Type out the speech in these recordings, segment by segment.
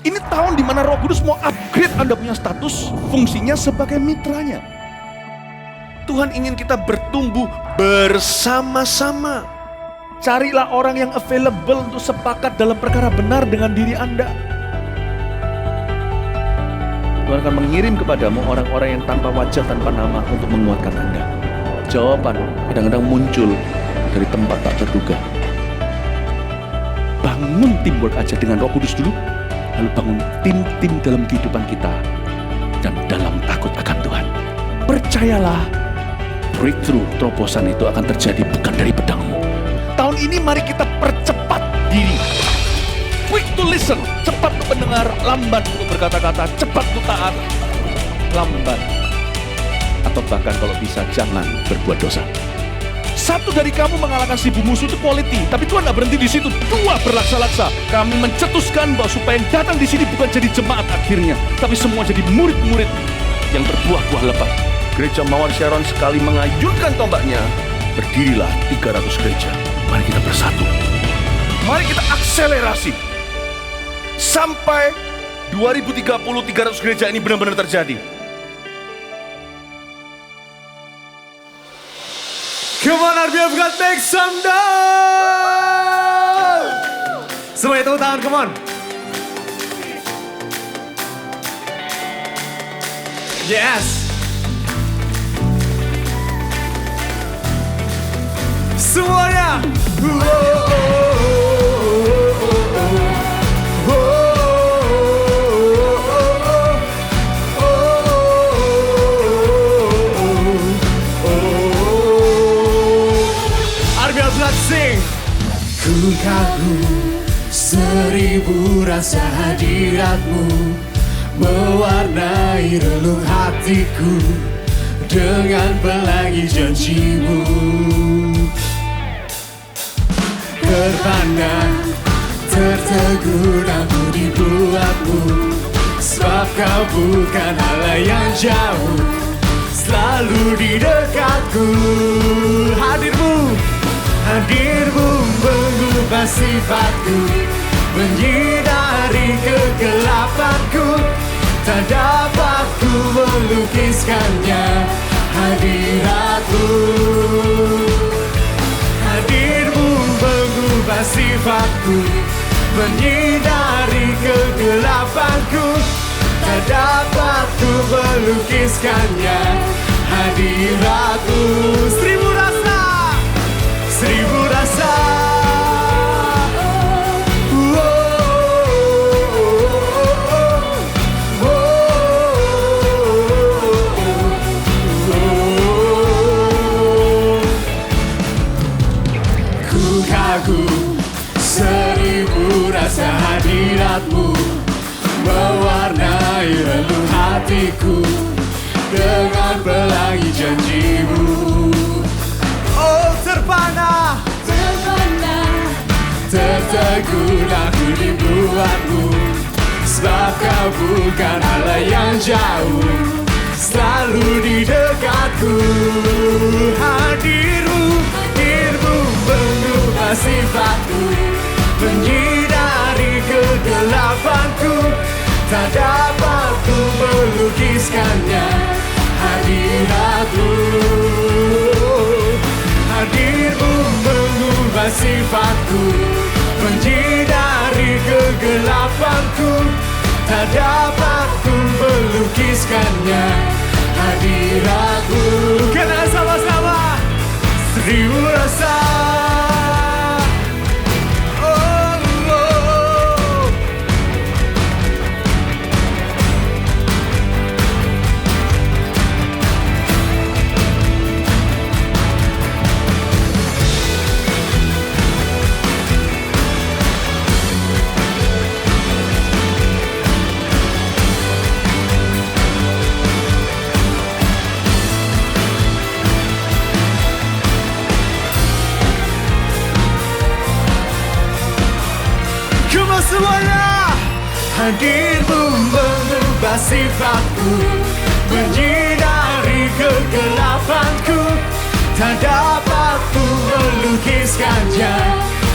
Ini tahun di mana Roh Kudus mau upgrade Anda punya status, fungsinya sebagai mitranya. Tuhan ingin kita bertumbuh bersama-sama. Carilah orang yang available untuk sepakat dalam perkara benar dengan diri Anda. Tuhan akan mengirim kepadamu orang-orang yang tanpa wajah, tanpa nama untuk menguatkan Anda. Jawaban kadang-kadang muncul dari tempat tak terduga. Bangun teamwork aja dengan Roh Kudus dulu, lalu bangun tim-tim dalam kehidupan kita dan dalam takut akan Tuhan. Percayalah, breakthrough, terobosan itu akan terjadi bukan dari pedangmu. Tahun ini mari kita percepat diri. Quick to listen, cepat untuk mendengar, lambat untuk berkata-kata, cepat untuk taat, lambat. Atau bahkan kalau bisa jangan berbuat dosa. Satu dari kamu mengalahkan 1000 musuh itu quality, tapi Tuhan tidak berhenti di situ. 2 berlaksa-laksa. Kami mencetuskan bahwa supaya yang datang di sini bukan jadi jemaat akhirnya, tapi semua jadi murid-murid yang berbuah-buah lebat. Gereja Mawar Sharon sekali mengayunkan tombaknya, berdirilah 300 gereja. Mari kita bersatu. Mari kita akselerasi. Sampai 2030 300 gereja ini benar-benar terjadi. Come on RBF God, make some noise. Semua itu tangan, come on. Yes. Semuanya. Sing. Ku kagum 1000 rasa hadiratmu, mewarnai relung hatiku dengan pelangi janjimu. Terpandang, tertegun aku dibuatmu, sebab kau bukan Allah yang jauh, selalu di dekatku. Hadirmu mengubah sifatku, menyinari kegelapanku. Tak dapat ku melukiskannya hadiratmu. Hadirmu mengubah sifatku, menyinari kegelapanku. Tak dapat ku melukiskannya hadiratmu. 1000 rasa. 1000 rasa. Ku kagum 1000 rasa hadiratmu, mewarnai relung hatiku dengan pelangi janjimu. Terpana, tertegun aku dibuatmu, sebab kau bukan Allah yang jauh, selalu di dekatku. Hadirmu mengubah sifatku, menyinari kegelapanku. Tak dapat ku melukiskannya hadiratmu. Hadirmu mengubah sifatku, menyinari kegelapanku. Tak dapat ku melukiskannya hadiratmu. kita sama-sama 1000 rasa. semuanya. Hadirmu mengubah sifatku, menyinari kegelapanku. Tak dapat ku melukiskannya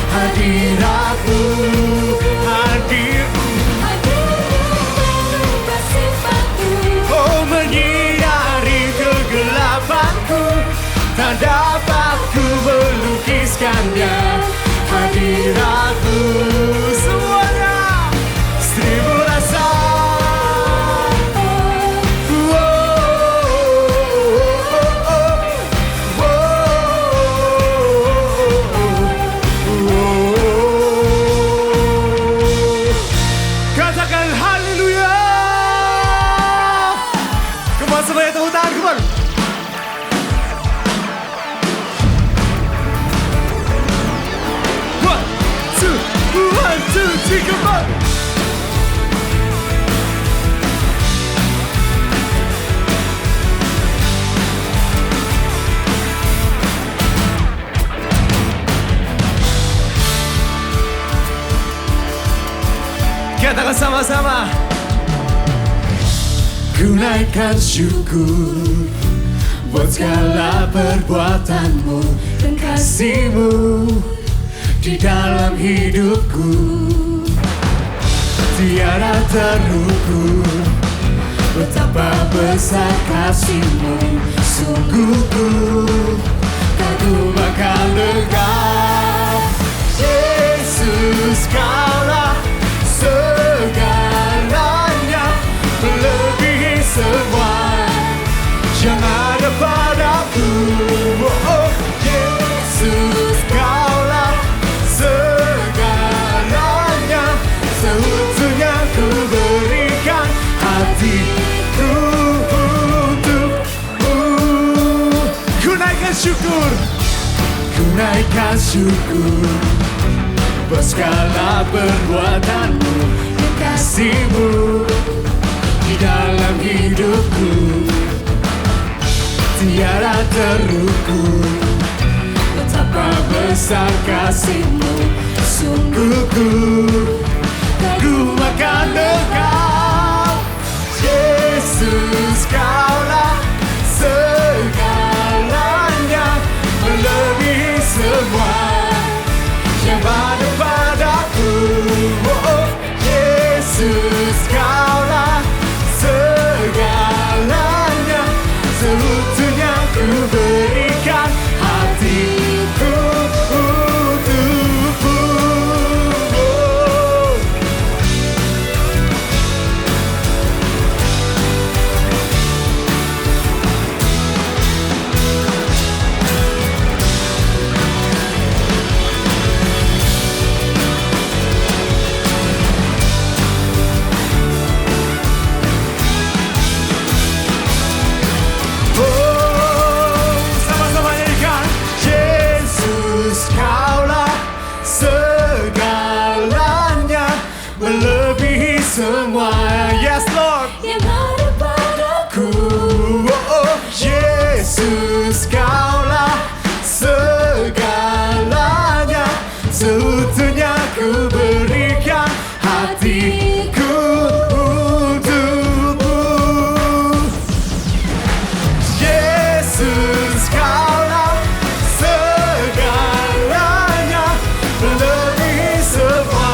hadiratmu. Hadirmu tak dapat ku melukiskannya hadiratmu. Semuanya seribu rasa. Katakan haleluya. Come on, semuanya tepuk tangan, come on. One, two, three, come on. Katakan sama-sama. Ku naikkan syukur buat segala perbuatanmu dan kasihmu di dalam hidupku. Tiada terukur betapa besar kasihmu. Sungguh ku kagum akan Engkau. Yesus, Kaulah segalanya, melebihi semua yang ada padaku. Oh, Yesus, Kaulah segalanya, seutuhnya ku berikan hatiku untukmu. Ku naikkan syukur. Ku naikkan syukur buat segala perbuatanmu dan kasihmu di dalam hidupku. Tiada terukur betapa besar kasihmu. Sungguh ku kagum akan Engkau. Yesus, Kaulah segalanya, melebihi semua yang ada padaku. Oh, Yesus, Kaulah segalanya, seutuhnya ku berikan hatiku untukmu. Sama-sama nyanyikan. Yesus, Kaulah segalanya, melebihi semua. Yes, Lord. Yang ada padaku. Oh, Yesus, Kaulah segalanya, seutuhnya ku berikan hatiku untukmu. Yesus, Kaulah segalanya, melebihi semua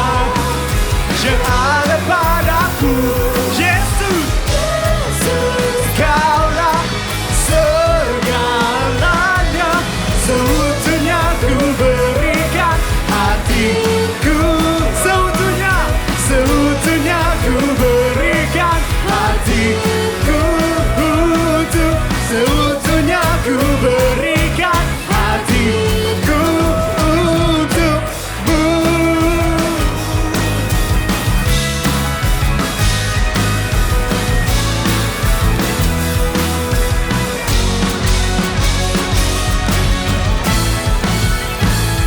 yang ada padaku. Yesus. Kaulah segalanya, seutuhnya ku berikan hatiku. Seutuhnya ku berikan hatiku untuk. Seutuhnya ku berikan hatiku untukmu.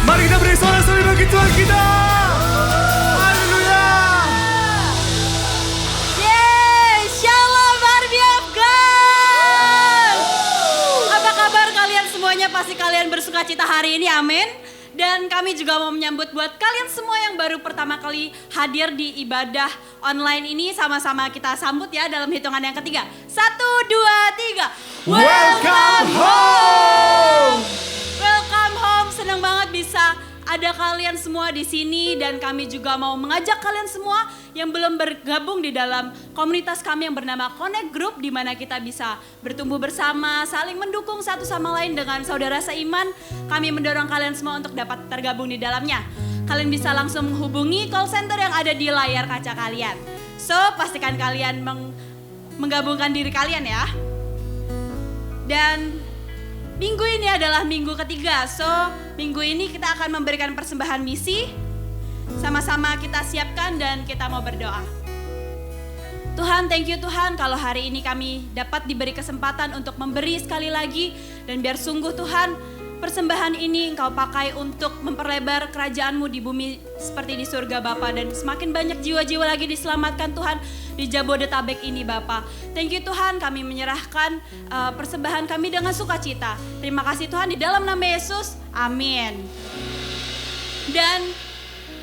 Mari kita beri sorak-sorai bagi Tuhan kita. Haleluya. Yeay, Shalom RBFGan. Apa kabar kalian semuanya? Pasti kalian bersuka cita hari ini, amin. Dan kami juga mau menyambut buat kalian semua yang baru pertama kali hadir di ibadah online ini. Sama-sama kita sambut ya dalam hitungan yang ketiga. 1, 2, 3. Welcome home. Welcome home. Senang banget bisa ada kalian semua di sini dan kami juga mau mengajak kalian semua yang belum bergabung di dalam komunitas kami yang bernama Connect Group, di mana kita bisa bertumbuh bersama, saling mendukung satu sama lain dengan saudara seiman. Kami mendorong kalian semua untuk dapat tergabung di dalamnya. Kalian bisa langsung menghubungi call center yang ada di layar kaca kalian. So, pastikan kalian menggabungkan diri kalian ya. Dan minggu ini adalah minggu ketiga, so minggu ini kita akan memberikan persembahan misi. Sama-sama kita siapkan dan kita mau berdoa. Tuhan, thank you Tuhan kalau hari ini kami dapat diberi kesempatan untuk memberi sekali lagi. Dan biar sungguh Tuhan, persembahan ini Engkau pakai untuk memperlebar kerajaan-Mu di bumi seperti di surga Bapa. Dan semakin banyak jiwa-jiwa lagi diselamatkan Tuhan di Jabodetabek ini Bapa. Thank you Tuhan, kami menyerahkan persembahan kami dengan sukacita. Terima kasih Tuhan, di dalam nama Yesus, amin. Dan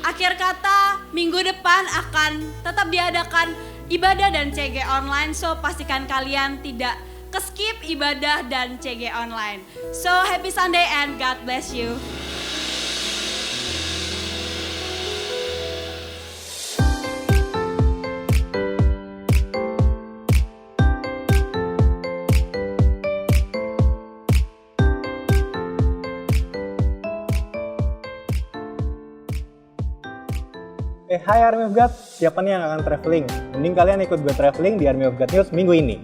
akhir kata, minggu depan akan tetap diadakan ibadah dan CG online. So pastikan kalian tidak keskip ibadah dan CG online. So happy Sunday and God bless you. Hai Army of God, siapa nih yang akan traveling? Mending kalian ikut gue traveling di Army of God News minggu ini.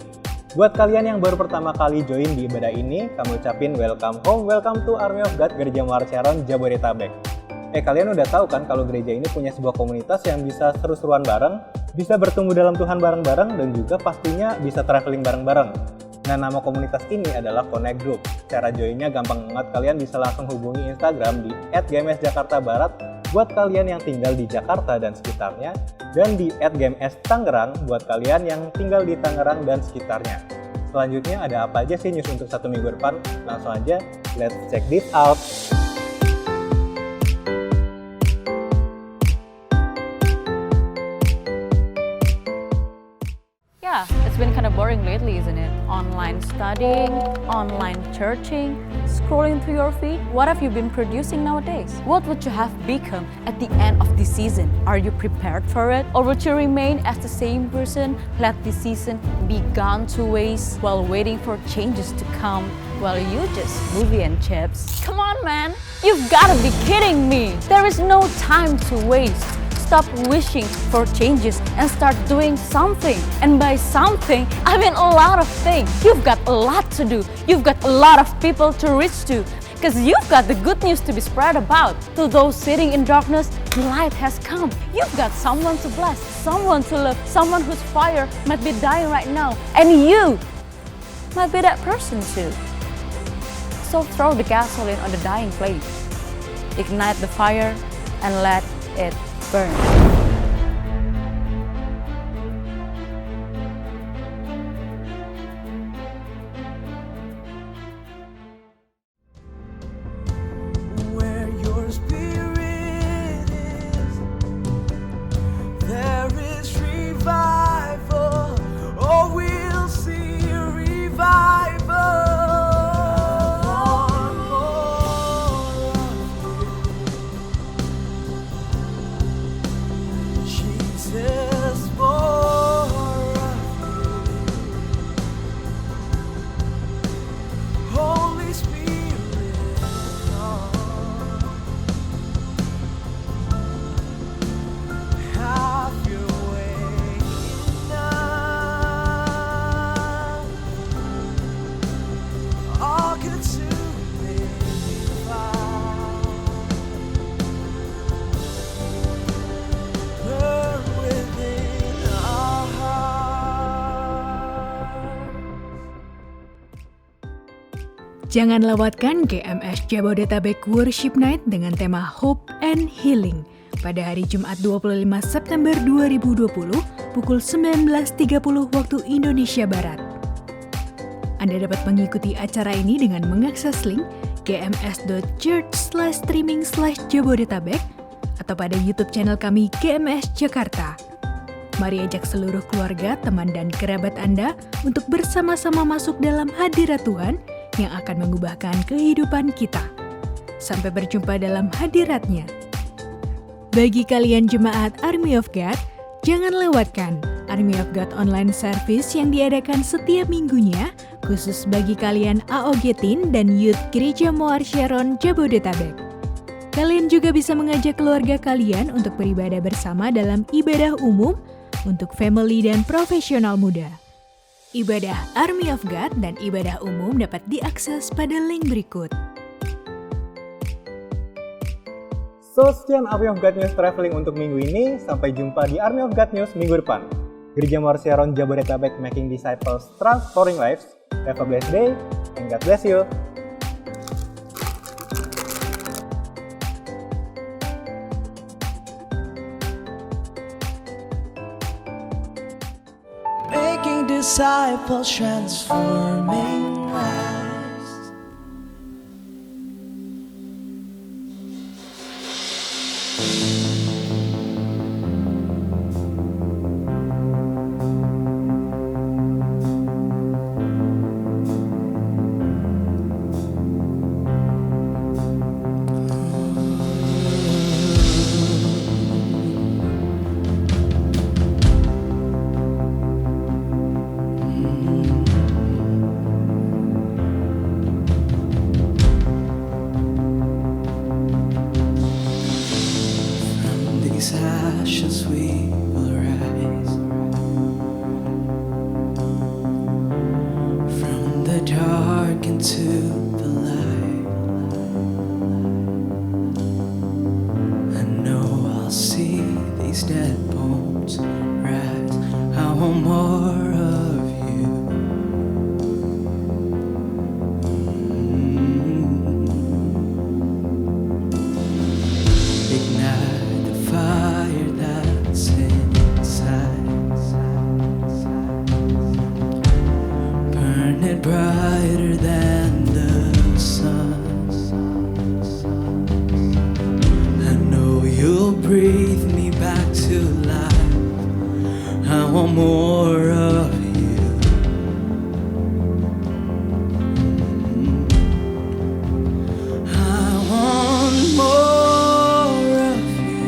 Buat kalian yang baru pertama kali join di ibadah ini, kami ucapin welcome home, welcome to Army of God Gereja Muara Sharon, Jabodetabek. Kalian udah tahu kan kalau gereja ini punya sebuah komunitas yang bisa seru-seruan bareng, bisa bertumbuh dalam Tuhan bareng-bareng, dan juga pastinya bisa traveling bareng-bareng. Nah, nama komunitas ini adalah Connect Group. Cara joinnya gampang banget, kalian bisa langsung hubungi Instagram di @gmsjakartabarat buat kalian yang tinggal di Jakarta dan sekitarnya, dan di @gmstangerang buat kalian yang tinggal di Tangerang dan sekitarnya. Selanjutnya ada apa aja sih news untuk 1 minggu depan? Langsung aja, let's check this out. Yeah, it's been kind of boring lately, isn't it? Online studying, online churching, scrolling through your feed. What have you been producing nowadays? What would you have become at the end of the season? Are you prepared for it? Or would you remain as the same person, let the season be gone to waste while waiting for changes to come while you just movie and chips? Come on, man! You've gotta be kidding me! There is no time to waste. Stop wishing for changes and start doing something. And by something, I mean a lot of things. You've got a lot to do. You've got a lot of people to reach to. Because you've got the good news to be spread about. To those sitting in darkness, the light has come. You've got someone to bless, someone to love, someone whose fire might be dying right now. And you might be that person too. So throw the gasoline on the dying place. Ignite the fire and let it burn. Where your spirit is, there is revival. Oh, we'll see revival. Jesus, more of you. Holy Spirit, have your way in us. All consuming fire, burn within our hearts. Jangan lewatkan GMS Jabodetabek Worship Night dengan tema Hope and Healing pada hari Jumat 25 September 2020 pukul 19.30 waktu Indonesia Barat. Anda dapat mengikuti acara ini dengan mengakses link gms.church/streaming/jabodetabek atau pada YouTube channel kami GMS Jakarta. Mari ajak seluruh keluarga, teman, dan kerabat Anda untuk bersama-sama masuk dalam hadirat Tuhan yang akan mengubahkan kehidupan kita. Sampai berjumpa dalam hadiratnya. Bagi kalian jemaat Army of God, jangan lewatkan Army of God online service yang diadakan setiap minggunya, khusus bagi kalian AOG Teen dan Youth Gereja Moar Sharon Jabodetabek. Kalian juga bisa mengajak keluarga kalian untuk beribadah bersama dalam ibadah umum untuk family dan profesional muda. Ibadah Army of God dan ibadah umum dapat diakses pada link berikut. So, sekian Army of God News Traveling untuk minggu ini. Sampai jumpa di Army of God News minggu depan. Gereja Moar Sharon Jabodetabek, making disciples, transforming lives. Have a blessed day, and God bless you. Making disciples, transforming lives. Ashes we will rise from the dark into the light. I know I'll see these dead bones rise. I want more of you. Ignite the fire that's inside. Burn it brighter than the sun. I know you'll breathe me back to life. I want more of you. I want more of you.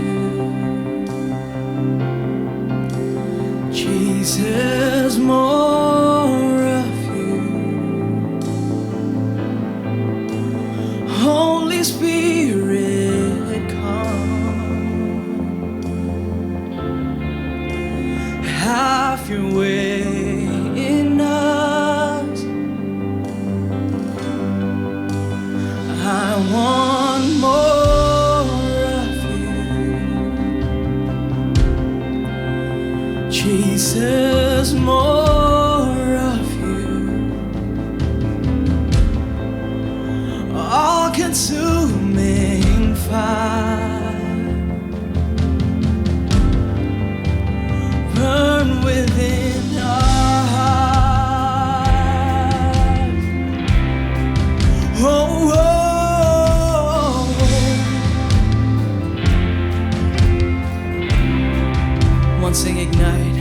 Jesus, more of you. Holy Spirit, come. Have your way in us. I want more of you. Jesus, more of you. All-consuming fire, burn within our hearts. Oh, oh. One sing ignite.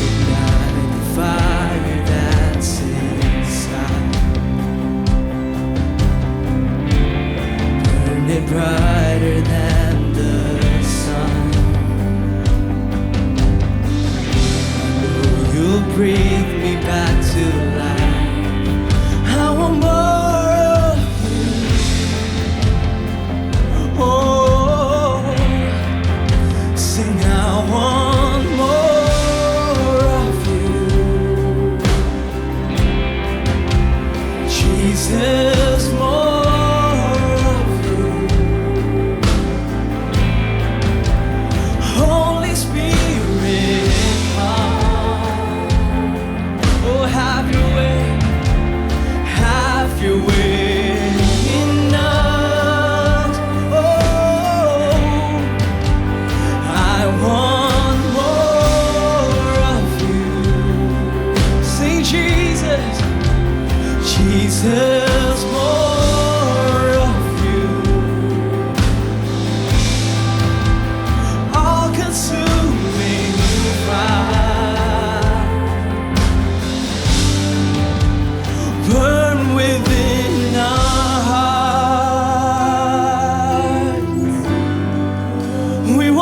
Ignite the fire that's inside. Burn it brighter than the sun. I know you'll breathe me back to life. I want more of you. Oh, sing I want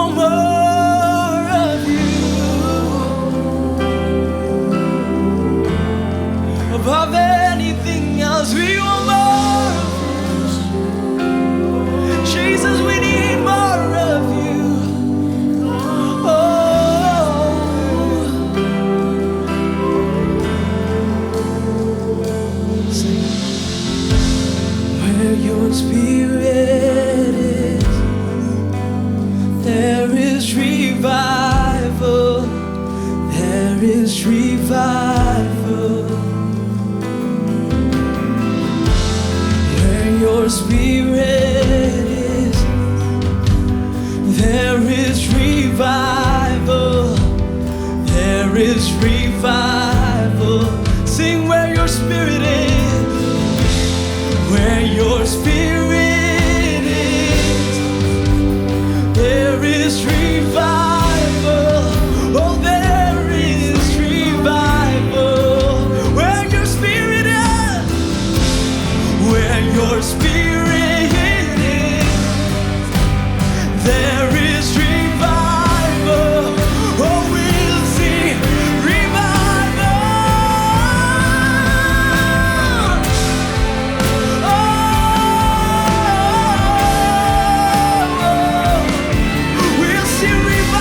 want more of you. Above anything else, we want more of you. Jesus, we need more of you. Oh, sing. Where your spirit is, there is revival. There is revival. Where your spirit is, there is revival. There is revival. Sing where your spirit is. Where your spirit is, there is revival. Oh, there is revival. Where your spirit is, where your spirit is, there is revival. Oh, we'll see revival. Oh, we'll see revival.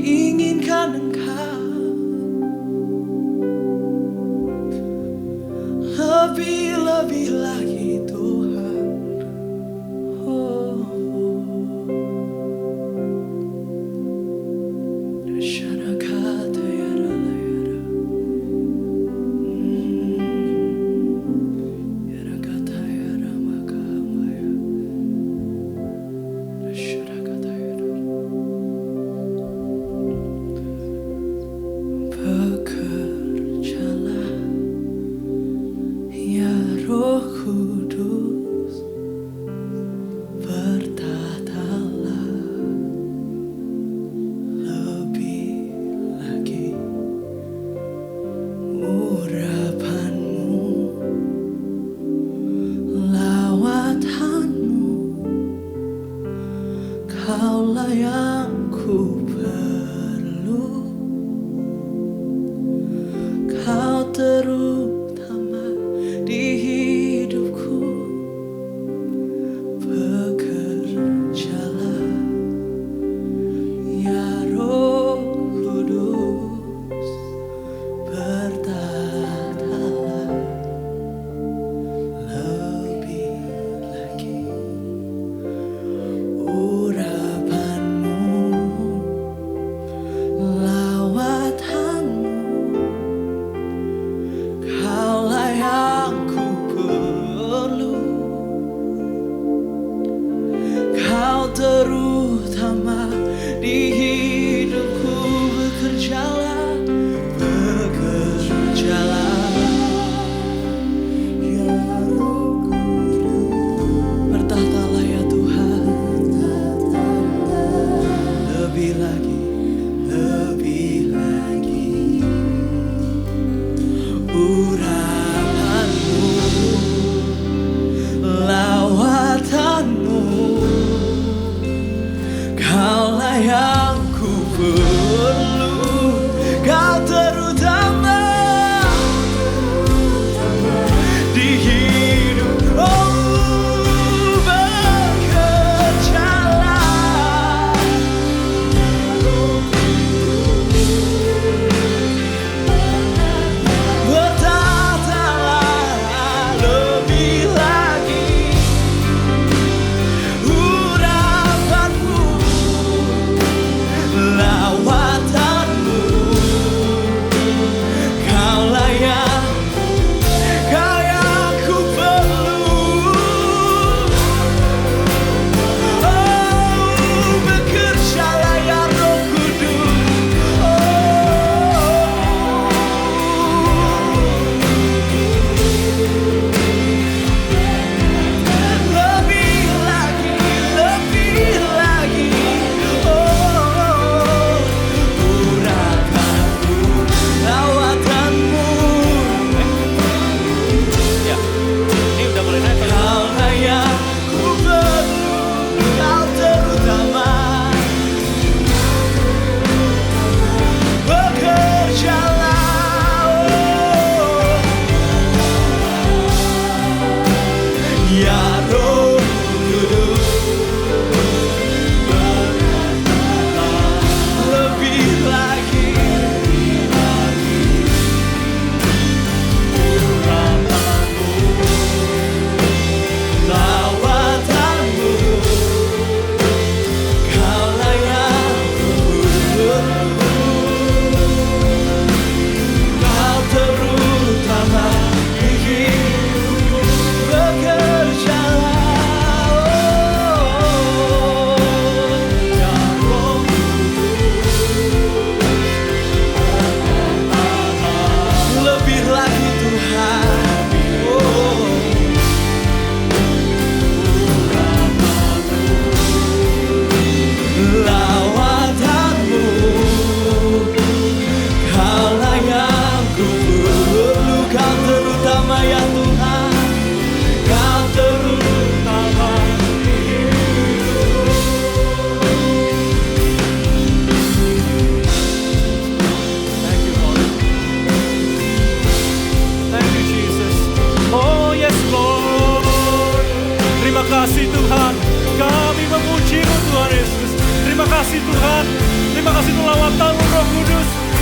diinginkan Engkau lebih-lebih lagi Tuhan. Oh. Shanakata yara yara. Yara kata yara makamaya. Shanakata yara. Bekerjalah ya Roh Kudus, bertatalah lebih lagi urapanmu, lawatanmu, kaulah yang ku perlu, kau terutama di hidupku. Bekerjalah ya Roh Kudus, bertatalah lebih lagi urapanmu, lawatanmu, kaulah yang ku perlu, kau terutama di hidupku. Bekerjalah, bekerjalah ya Roh Kudus, bertatalah ya Tuhan, lebih lagi, lebih lagi urapanmu, lawatanmu, kaulah yang ku perlu, kau terutama di hidup. Oh, bekerjalah bertatalah lebih lagi urapanmu, lawatanmu,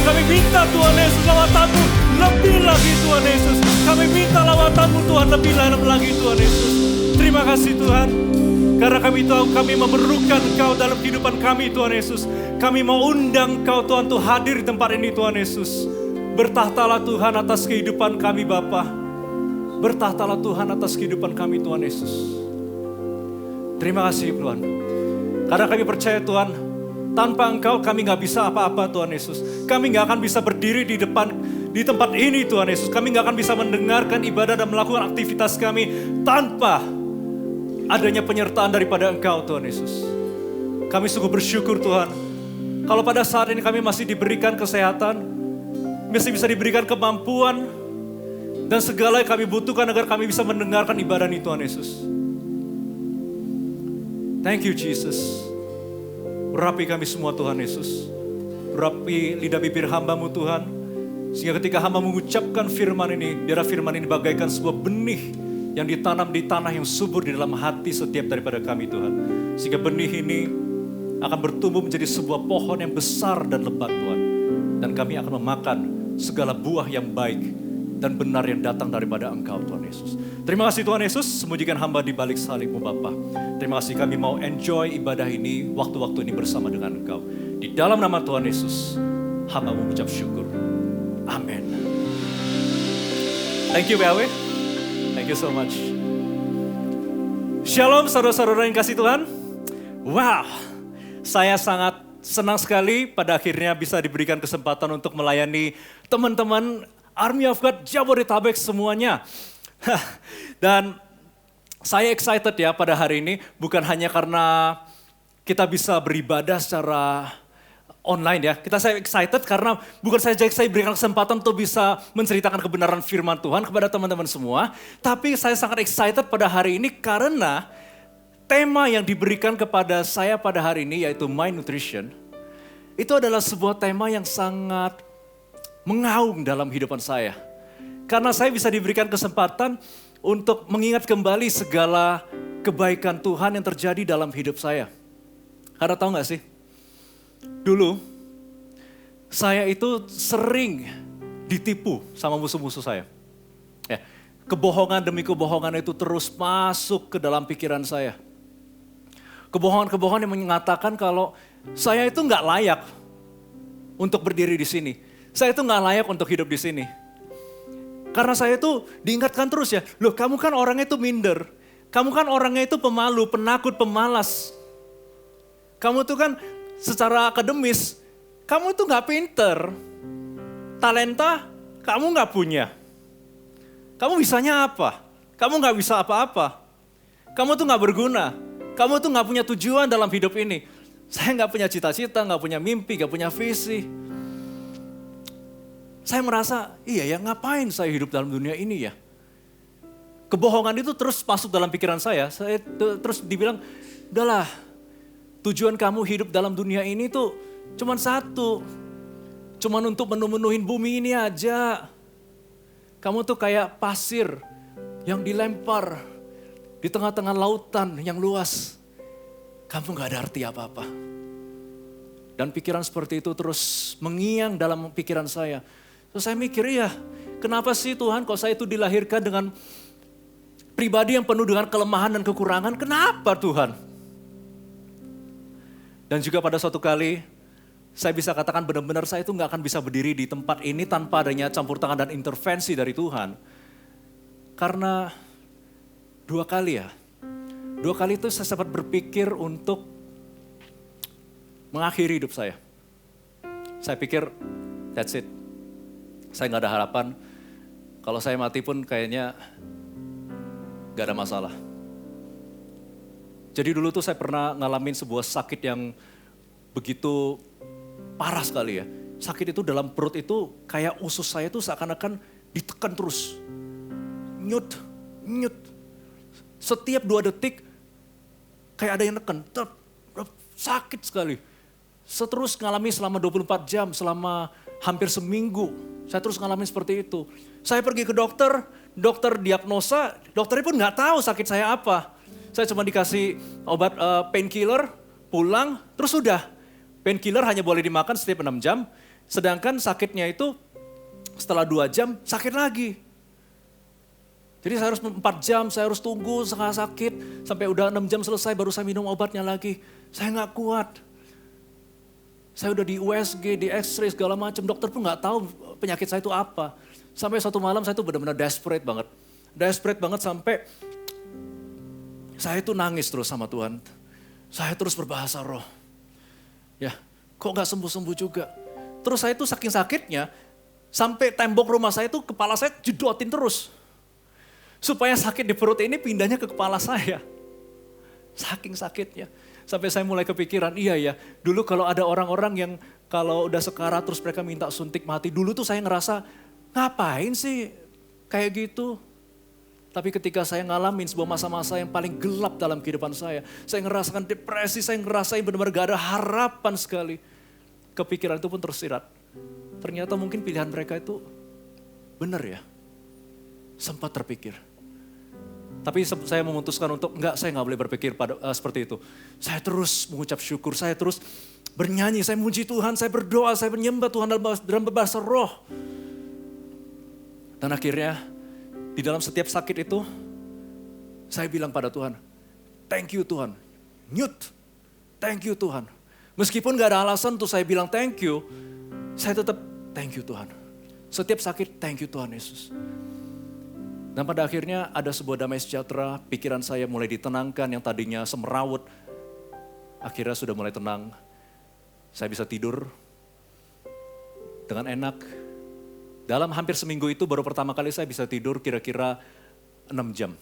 Kami minta Tuhan Yesus lawatan-Mu lebih lagi Tuhan Yesus. Kami minta lawatan-Mu Tuhan lebih lagi Tuhan Yesus. Terima kasih Tuhan. Karena kami tahu kami memerlukan Engkau dalam kehidupan kami Tuhan Yesus. Kami mau undang Engkau Tuhan untuk hadir di tempat ini Tuhan Yesus. Bertahtalah Tuhan atas kehidupan kami Bapa. Bertahtalah Tuhan atas kehidupan kami Tuhan Yesus. Terima kasih Tuhan. Karena kami percaya Tuhan, tanpa Engkau kami gak bisa apa-apa Tuhan Yesus. Kami gak akan bisa berdiri di tempat ini Tuhan Yesus. Kami gak akan bisa mendengarkan ibadah dan melakukan aktivitas kami tanpa adanya penyertaan daripada Engkau Tuhan Yesus. Kami sungguh bersyukur Tuhan. Kalau pada saat ini kami masih diberikan kesehatan, masih bisa diberikan kemampuan, dan segala yang kami butuhkan agar kami bisa mendengarkan ibadah ini Tuhan Yesus. Thank you Jesus. Urapi kami semua Tuhan Yesus. Urapi lidah bibir hamba-Mu Tuhan. Sehingga ketika hamba mengucapkan firman ini, biarlah firman ini bagaikan sebuah benih yang ditanam di tanah yang subur di dalam hati setiap daripada kami Tuhan. Sehingga benih ini akan bertumbuh menjadi sebuah pohon yang besar dan lebat Tuhan. Dan kami akan memakan segala buah yang baik dan benar yang datang daripada Engkau Tuhan Yesus. Terima kasih Tuhan Yesus, sembunyikan hamba di balik salib-Mu Bapa. Terima kasih kami mau enjoy ibadah ini, waktu-waktu ini bersama dengan Engkau. Di dalam nama Tuhan Yesus, hamba mengucap syukur. Amin. Thank you BAW. Thank you so much. Shalom saudara-saudara yang kasih Tuhan. Wow, saya sangat senang sekali pada akhirnya bisa diberikan kesempatan untuk melayani teman-teman Army of God Jabodetabek semuanya. Dan saya excited ya pada hari ini, bukan hanya karena kita bisa beribadah secara online ya. Saya excited karena bukan saja saya berikan kesempatan untuk bisa menceritakan kebenaran firman Tuhan kepada teman-teman semua. Tapi saya sangat excited pada hari ini karena tema yang diberikan kepada saya pada hari ini yaitu My Nutrition. Itu adalah sebuah tema yang sangat mengaum dalam kehidupan saya. Karena saya bisa diberikan kesempatan untuk mengingat kembali segala kebaikan Tuhan yang terjadi dalam hidup saya. Karena tahu gak sih? Dulu, saya itu sering ditipu sama musuh-musuh saya. Ya, kebohongan demi kebohongan itu terus masuk ke dalam pikiran saya. Kebohongan-kebohongan yang mengatakan kalau saya itu nggak layak untuk berdiri di sini. Saya itu nggak layak untuk hidup di sini. Karena saya itu diingatkan terus ya, loh kamu kan orangnya itu minder. Kamu kan orangnya itu pemalu, penakut, pemalas. Kamu tuh kan secara akademis, kamu tuh gak pinter. Talenta, kamu gak punya. Kamu bisanya apa? Kamu gak bisa apa-apa. Kamu tuh gak berguna. Kamu tuh gak punya tujuan dalam hidup ini. Saya gak punya cita-cita, gak punya mimpi, gak punya visi. Saya merasa, iya ya ngapain saya hidup dalam dunia ini ya? Kebohongan itu terus masuk dalam pikiran saya. Saya terus dibilang, udahlah. Tujuan kamu hidup dalam dunia ini tuh cuman satu. Cuman untuk menuhin bumi ini aja. Kamu tuh kayak pasir yang dilempar di tengah-tengah lautan yang luas. Kamu gak ada arti apa-apa. Dan pikiran seperti itu terus mengiang dalam pikiran saya. Terus saya mikir ya, kenapa sih Tuhan kok saya itu dilahirkan dengan pribadi yang penuh dengan kelemahan dan kekurangan? Kenapa Tuhan? Dan juga pada suatu kali, saya bisa katakan benar-benar saya itu gak akan bisa berdiri di tempat ini tanpa adanya campur tangan dan intervensi dari Tuhan. Karena 2 kali itu saya sempat berpikir untuk mengakhiri hidup saya. Saya pikir, that's it. Saya gak ada harapan, kalau saya mati pun kayaknya gak ada masalah. Jadi dulu tuh saya pernah ngalamin sebuah sakit yang begitu parah sekali ya. Sakit itu dalam perut itu kayak usus saya tuh seakan-akan ditekan terus. Nyut. Setiap 2 detik kayak ada yang neken. Sakit sekali. Terus ngalamin selama 24 jam, selama hampir seminggu. Saya terus ngalamin seperti itu. Saya pergi ke dokter diagnosa, dokternya pun gak tahu sakit saya apa. Saya cuma dikasih obat painkiller, pulang, terus sudah. Painkiller hanya boleh dimakan setiap 6 jam. Sedangkan sakitnya itu setelah 2 jam sakit lagi. Jadi saya harus 4 jam, saya harus tunggu setengah sakit. Sampai udah 6 jam selesai baru saya minum obatnya lagi. Saya nggak kuat. Saya udah di USG, di X-ray segala macam. Dokter pun nggak tahu penyakit saya itu apa. Sampai suatu malam saya tuh benar-benar desperate banget. Desperate banget sampai saya itu nangis terus sama Tuhan. Saya terus berbahasa roh. Ya, kok nggak sembuh-sembuh juga. Terus saya itu saking sakitnya, sampai tembok rumah saya itu kepala saya jedotin terus. Supaya sakit di perut ini pindahnya ke kepala saya. Saking sakitnya. Sampai saya mulai kepikiran, iya ya, dulu kalau ada orang-orang yang kalau udah sekarat terus mereka minta suntik mati. Dulu tuh saya ngerasa, ngapain sih kayak gitu. Tapi ketika saya ngalamin sebuah masa-masa yang paling gelap dalam kehidupan saya ngerasakan depresi, saya ngerasain benar-benar gak ada harapan sekali. Kepikiran itu pun tersirat. Ternyata mungkin pilihan mereka itu benar ya. Sempat terpikir. Tapi saya memutuskan untuk saya nggak boleh berpikir seperti itu. Saya terus mengucap syukur, saya terus bernyanyi, saya memuji Tuhan, saya berdoa, saya menyembah Tuhan dalam bahasa roh. Dan akhirnya di dalam setiap sakit itu, saya bilang pada Tuhan, thank you Tuhan, thank you Tuhan. Meskipun gak ada alasan untuk saya bilang thank you, saya tetap thank you Tuhan. Setiap sakit, thank you Tuhan Yesus. Dan pada akhirnya ada sebuah damai sejahtera, pikiran saya mulai ditenangkan yang tadinya semerawut. Akhirnya sudah mulai tenang, saya bisa tidur dengan enak. Dalam hampir seminggu itu baru pertama kali saya bisa tidur kira-kira 6 jam.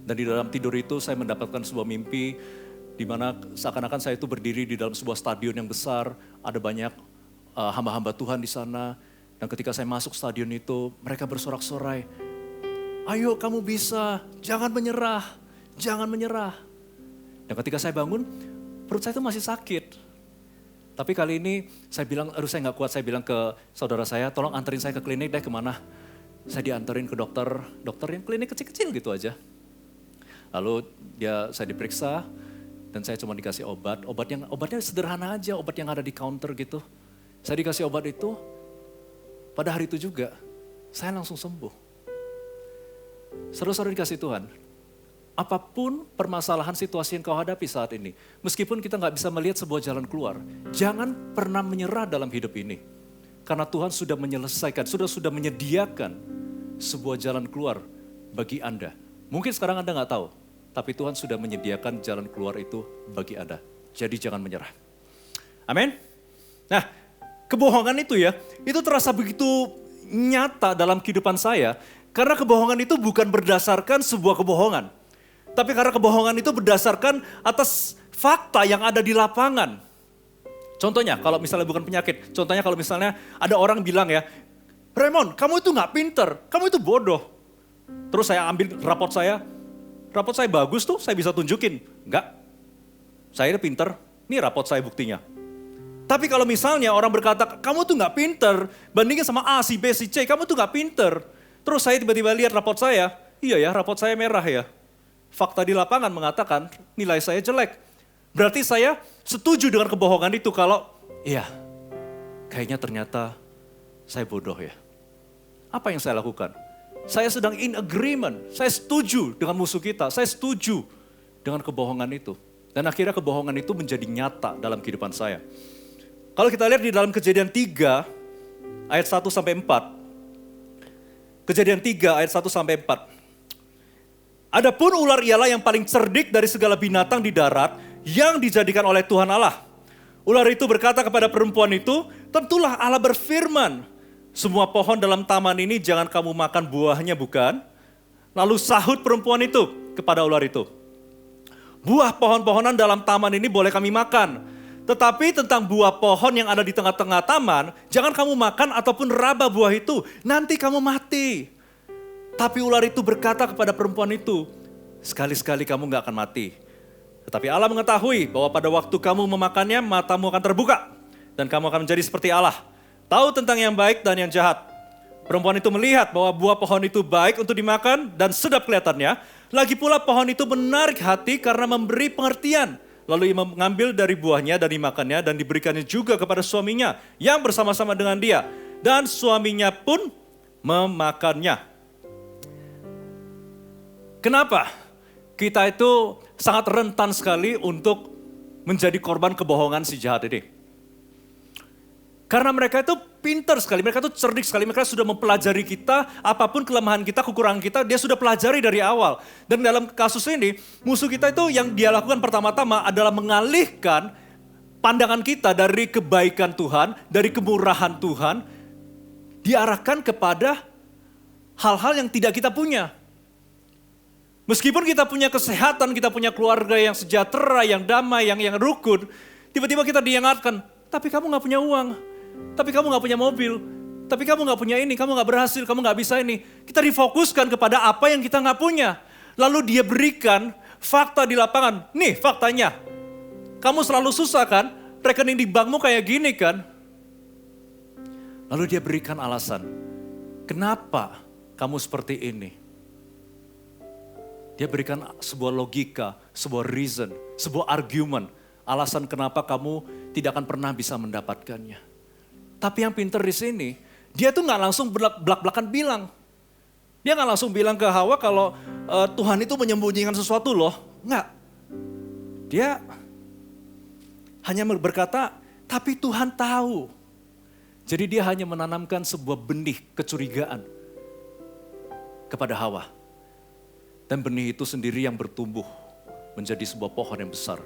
Dan di dalam tidur itu saya mendapatkan sebuah mimpi di mana seakan-akan saya itu berdiri di dalam sebuah stadion yang besar, ada banyak hamba-hamba Tuhan di sana. Dan ketika saya masuk stadion itu, mereka bersorak-sorai, ayo kamu bisa, jangan menyerah, jangan menyerah. Dan ketika saya bangun, perut saya itu masih sakit. Tapi kali ini saya bilang, aduh saya gak kuat, saya bilang ke saudara saya, tolong anterin saya ke klinik deh, kemana. Saya dianterin ke dokter yang klinik kecil-kecil gitu aja. Lalu saya diperiksa, dan saya cuma dikasih obatnya sederhana aja, obat yang ada di counter gitu. Saya dikasih obat itu, pada hari itu juga, saya langsung sembuh. Saudara-saudara dikasih Tuhan, apapun permasalahan situasi yang kau hadapi saat ini, meskipun kita gak bisa melihat sebuah jalan keluar, jangan pernah menyerah dalam hidup ini. Karena Tuhan sudah menyelesaikan, sudah menyediakan sebuah jalan keluar bagi Anda. Mungkin sekarang Anda gak tahu, tapi Tuhan sudah menyediakan jalan keluar itu bagi Anda. Jadi jangan menyerah. Amin. Nah, kebohongan itu ya, itu terasa begitu nyata dalam kehidupan saya. Karena kebohongan itu bukan berdasarkan sebuah kebohongan. Tapi karena kebohongan itu berdasarkan atas fakta yang ada di lapangan. Contohnya kalau misalnya bukan penyakit. Contohnya kalau misalnya ada orang bilang ya, Raymond kamu itu gak pinter, kamu itu bodoh. Terus saya ambil rapot saya bagus tuh, saya bisa tunjukin. Enggak, saya ini pinter, ini rapot saya buktinya. Tapi kalau misalnya orang berkata, kamu tuh gak pinter, bandingin sama A, si B, si C, kamu tuh gak pinter. Terus saya tiba-tiba lihat rapot saya, iya ya rapot saya merah ya. Fakta di lapangan mengatakan nilai saya jelek. Berarti saya setuju dengan kebohongan itu kalau, iya kayaknya ternyata saya bodoh ya. Apa yang saya lakukan? Saya sedang in agreement, saya setuju dengan musuh kita, saya setuju dengan kebohongan itu. Dan akhirnya kebohongan itu menjadi nyata dalam kehidupan saya. Kalau kita lihat di dalam Kejadian 3 ayat 1 sampai 4. Kejadian 3 ayat 1 sampai 4. Adapun ular ialah yang paling cerdik dari segala binatang di darat yang dijadikan oleh Tuhan Allah. Ular itu berkata kepada perempuan itu, tentulah Allah berfirman, semua pohon dalam taman ini jangan kamu makan buahnya bukan? Lalu sahut perempuan itu kepada ular itu, buah pohon-pohonan dalam taman ini boleh kami makan. Tetapi tentang buah pohon yang ada di tengah-tengah taman, jangan kamu makan ataupun raba buah itu, nanti kamu mati. Tapi ular itu berkata kepada perempuan itu, sekali-sekali kamu gak akan mati. Tetapi Allah mengetahui bahwa pada waktu kamu memakannya, matamu akan terbuka. Dan kamu akan menjadi seperti Allah, tahu tentang yang baik dan yang jahat. Perempuan itu melihat bahwa buah pohon itu baik untuk dimakan dan sedap kelihatannya. Lagi pula pohon itu menarik hati karena memberi pengertian Lalu ia mengambil dari buahnya dan dimakannya dan diberikannya juga kepada suaminya yang bersama-sama dengan dia. Dan suaminya pun memakannya. Kenapa? Kita itu sangat rentan sekali untuk menjadi korban kebohongan si jahat ini. Karena mereka itu pintar sekali, mereka itu cerdik sekali, mereka sudah mempelajari kita, apapun kelemahan kita, kekurangan kita, dia sudah pelajari dari awal. Dan dalam kasus ini, musuh kita itu yang dia lakukan pertama-tama adalah mengalihkan pandangan kita dari kebaikan Tuhan, dari kemurahan Tuhan, diarahkan kepada hal-hal yang tidak kita punya. Meskipun kita punya kesehatan, kita punya keluarga yang sejahtera, yang damai, yang rukun, tiba-tiba kita diingatkan, tapi kamu gak punya uang. Tapi kamu gak punya mobil, tapi kamu gak punya ini, kamu gak berhasil, kamu gak bisa ini. Kita difokuskan kepada apa yang kita gak punya. Lalu dia berikan fakta di lapangan. Nih faktanya, kamu selalu susah kan? Rekening di bankmu kayak gini kan? Lalu dia berikan alasan, kenapa kamu seperti ini? Dia berikan sebuah logika, sebuah reason, sebuah argument. Alasan kenapa kamu tidak akan pernah bisa mendapatkannya. Tapi yang pinter di sini, dia tuh gak langsung belak-belakan bilang. Dia gak langsung bilang ke Hawa kalau Tuhan itu menyembunyikan sesuatu loh. Enggak. Dia hanya berkata, tapi Tuhan tahu. Jadi dia hanya menanamkan sebuah benih kecurigaan kepada Hawa. Dan benih itu sendiri yang bertumbuh menjadi sebuah pohon yang besar.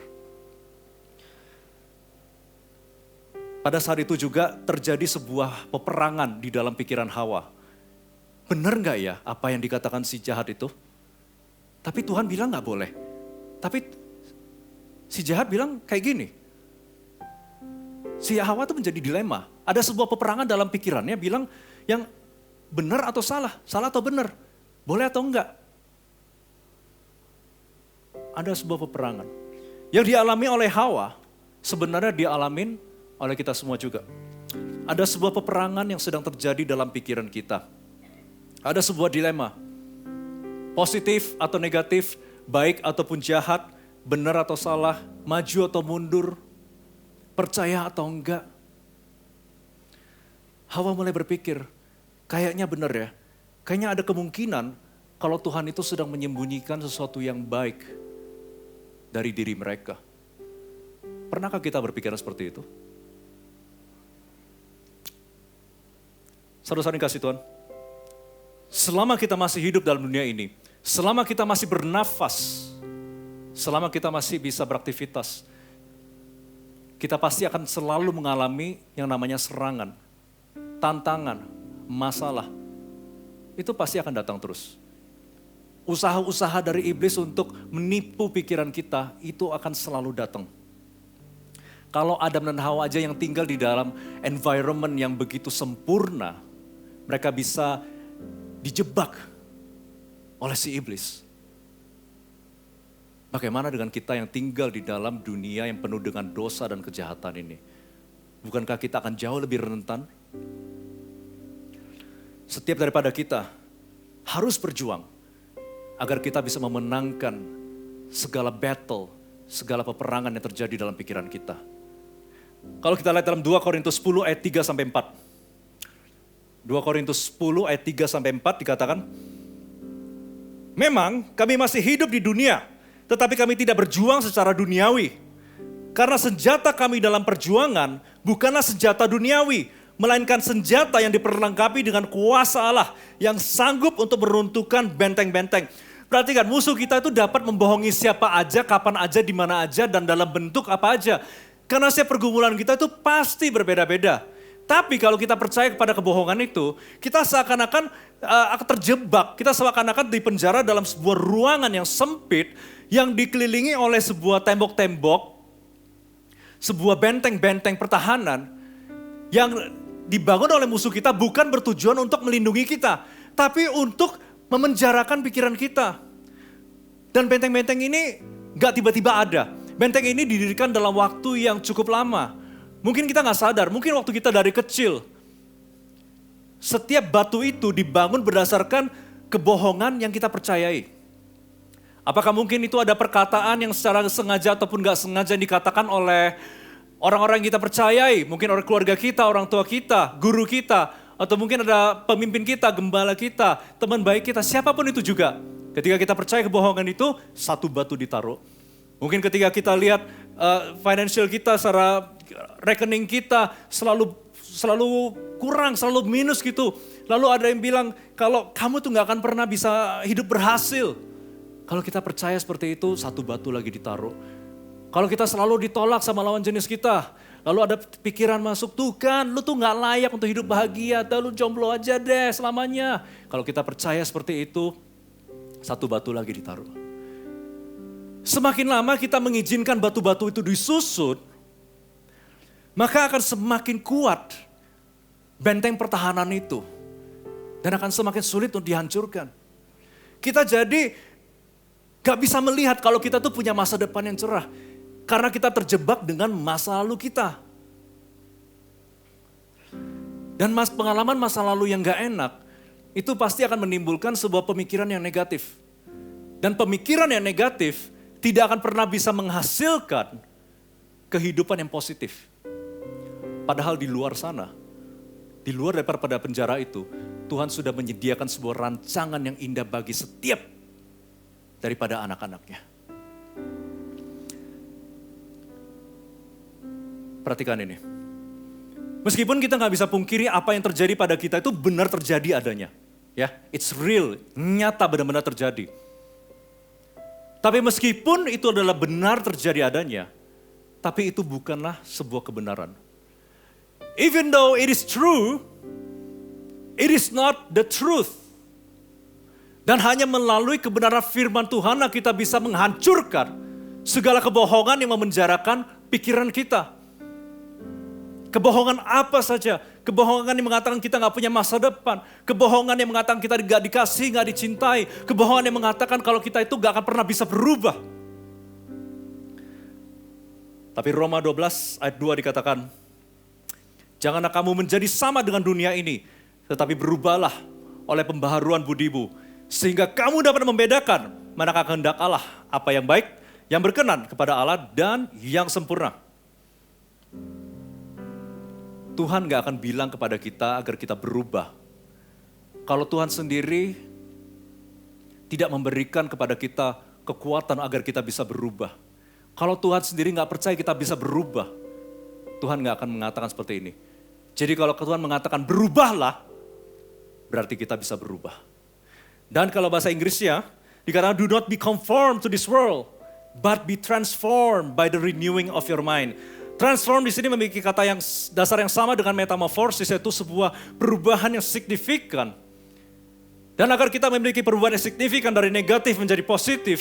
Pada saat itu juga terjadi sebuah peperangan di dalam pikiran Hawa. Benar gak ya apa yang dikatakan si jahat itu? Tapi Tuhan bilang gak boleh. Tapi si jahat bilang kayak gini. Si Hawa itu menjadi dilema. Ada sebuah peperangan dalam pikirannya bilang yang benar atau salah atau benar, boleh atau enggak. Ada sebuah peperangan. Yang dialami oleh Hawa sebenarnya dialamin oleh kita semua juga. Ada sebuah peperangan yang sedang terjadi dalam pikiran kita. Ada sebuah dilema. Positif atau negatif, baik ataupun jahat, benar atau salah, maju atau mundur, percaya atau enggak. Hawa mulai berpikir, kayaknya benar ya. Kayaknya ada kemungkinan kalau Tuhan itu sedang menyembunyikan sesuatu yang baik dari diri mereka. Pernahkah kita berpikiran seperti itu? Saudara-saudara kasih Tuhan, selama kita masih hidup dalam dunia ini, selama kita masih bernafas, selama kita masih bisa beraktivitas, kita pasti akan selalu mengalami yang namanya serangan, tantangan, masalah. Itu pasti akan datang terus. Usaha-usaha dari iblis untuk menipu pikiran kita, itu akan selalu datang. Kalau Adam dan Hawa aja yang tinggal di dalam environment yang begitu sempurna, mereka bisa dijebak oleh si iblis. Bagaimana dengan kita yang tinggal di dalam dunia yang penuh dengan dosa dan kejahatan ini? Bukankah kita akan jauh lebih rentan? Setiap daripada kita harus berjuang agar kita bisa memenangkan segala battle, segala peperangan yang terjadi dalam pikiran kita. Kalau kita lihat dalam 2 Korintus 10 ayat 3 sampai 4. 2 Korintus 10 ayat 3 sampai 4 dikatakan, memang kami masih hidup di dunia, tetapi kami tidak berjuang secara duniawi. Karena senjata kami dalam perjuangan bukanlah senjata duniawi, melainkan senjata yang diperlengkapi dengan kuasa Allah yang sanggup untuk meruntuhkan benteng-benteng. Perhatikan, musuh kita itu dapat membohongi siapa aja, kapan aja, di mana aja, dan dalam bentuk apa aja. Karena setiap pergumulan kita itu pasti berbeda-beda. Tapi kalau kita percaya kepada kebohongan itu, kita seakan-akan akan terjebak, kita seakan-akan dipenjara dalam sebuah ruangan yang sempit, yang dikelilingi oleh sebuah tembok-tembok, sebuah benteng-benteng pertahanan, yang dibangun oleh musuh kita bukan bertujuan untuk melindungi kita, tapi untuk memenjarakan pikiran kita. Dan benteng-benteng ini gak tiba-tiba ada. Benteng ini didirikan dalam waktu yang cukup lama. Mungkin kita gak sadar, mungkin waktu kita dari kecil, setiap batu itu dibangun berdasarkan kebohongan yang kita percayai. Apakah mungkin itu ada perkataan yang secara sengaja ataupun gak sengaja dikatakan oleh orang-orang yang kita percayai, mungkin orang keluarga kita, orang tua kita, guru kita, atau mungkin ada pemimpin kita, gembala kita, teman baik kita, siapapun itu juga. Ketika kita percaya kebohongan itu, satu batu ditaruh. Mungkin ketika kita lihat financial kita, secara rekening kita selalu kurang, selalu minus gitu. Lalu ada yang bilang, kalau kamu tuh gak akan pernah bisa hidup berhasil. Kalau kita percaya seperti itu, satu batu lagi ditaruh. Kalau kita selalu ditolak sama lawan jenis kita, lalu ada pikiran masuk, tuh kan lu tuh gak layak untuk hidup bahagia, lu jomblo aja deh selamanya. Kalau kita percaya seperti itu, satu batu lagi ditaruh. Semakin lama kita mengizinkan batu-batu itu disusut, maka akan semakin kuat benteng pertahanan itu. Dan akan semakin sulit untuk dihancurkan. Kita jadi gak bisa melihat kalau kita tuh punya masa depan yang cerah. Karena kita terjebak dengan masa lalu kita. Dan pengalaman masa lalu yang gak enak, itu pasti akan menimbulkan sebuah pemikiran yang negatif. Dan pemikiran yang negatif tidak akan pernah bisa menghasilkan kehidupan yang positif. Padahal di luar sana, di luar daripada penjara itu, Tuhan sudah menyediakan sebuah rancangan yang indah bagi setiap daripada anak-anaknya. Perhatikan ini. Meskipun kita nggak bisa pungkiri apa yang terjadi pada kita itu benar terjadi adanya. Ya, it's real, nyata benar-benar terjadi. Tapi meskipun itu adalah benar terjadi adanya, tapi itu bukanlah sebuah kebenaran. Even though it is true, it is not the truth. Dan hanya melalui kebenaran firman Tuhan kita bisa menghancurkan segala kebohongan yang memenjarakan pikiran kita. Kebohongan apa saja, kebohongan yang mengatakan kita gak punya masa depan, kebohongan yang mengatakan kita gak dikasih, gak dicintai, kebohongan yang mengatakan kalau kita itu gak akan pernah bisa berubah. Tapi Roma 12 ayat 2 dikatakan, janganlah kamu menjadi sama dengan dunia ini, tetapi berubahlah oleh pembaharuan budimu, sehingga kamu dapat membedakan manakah kehendak Allah, apa yang baik, yang berkenan kepada Allah, dan yang sempurna. Tuhan gak akan bilang kepada kita agar kita berubah. Kalau Tuhan sendiri tidak memberikan kepada kita kekuatan agar kita bisa berubah. Kalau Tuhan sendiri gak percaya kita bisa berubah, Tuhan gak akan mengatakan seperti ini. Jadi kalau Tuhan mengatakan berubahlah, berarti kita bisa berubah. Dan kalau bahasa Inggrisnya, dikatakan do not be conformed to this world, but be transformed by the renewing of your mind. Transform di sini memiliki kata yang dasar yang sama dengan metamorphosis, yaitu sebuah perubahan yang signifikan. Dan agar kita memiliki perubahan yang signifikan dari negatif menjadi positif,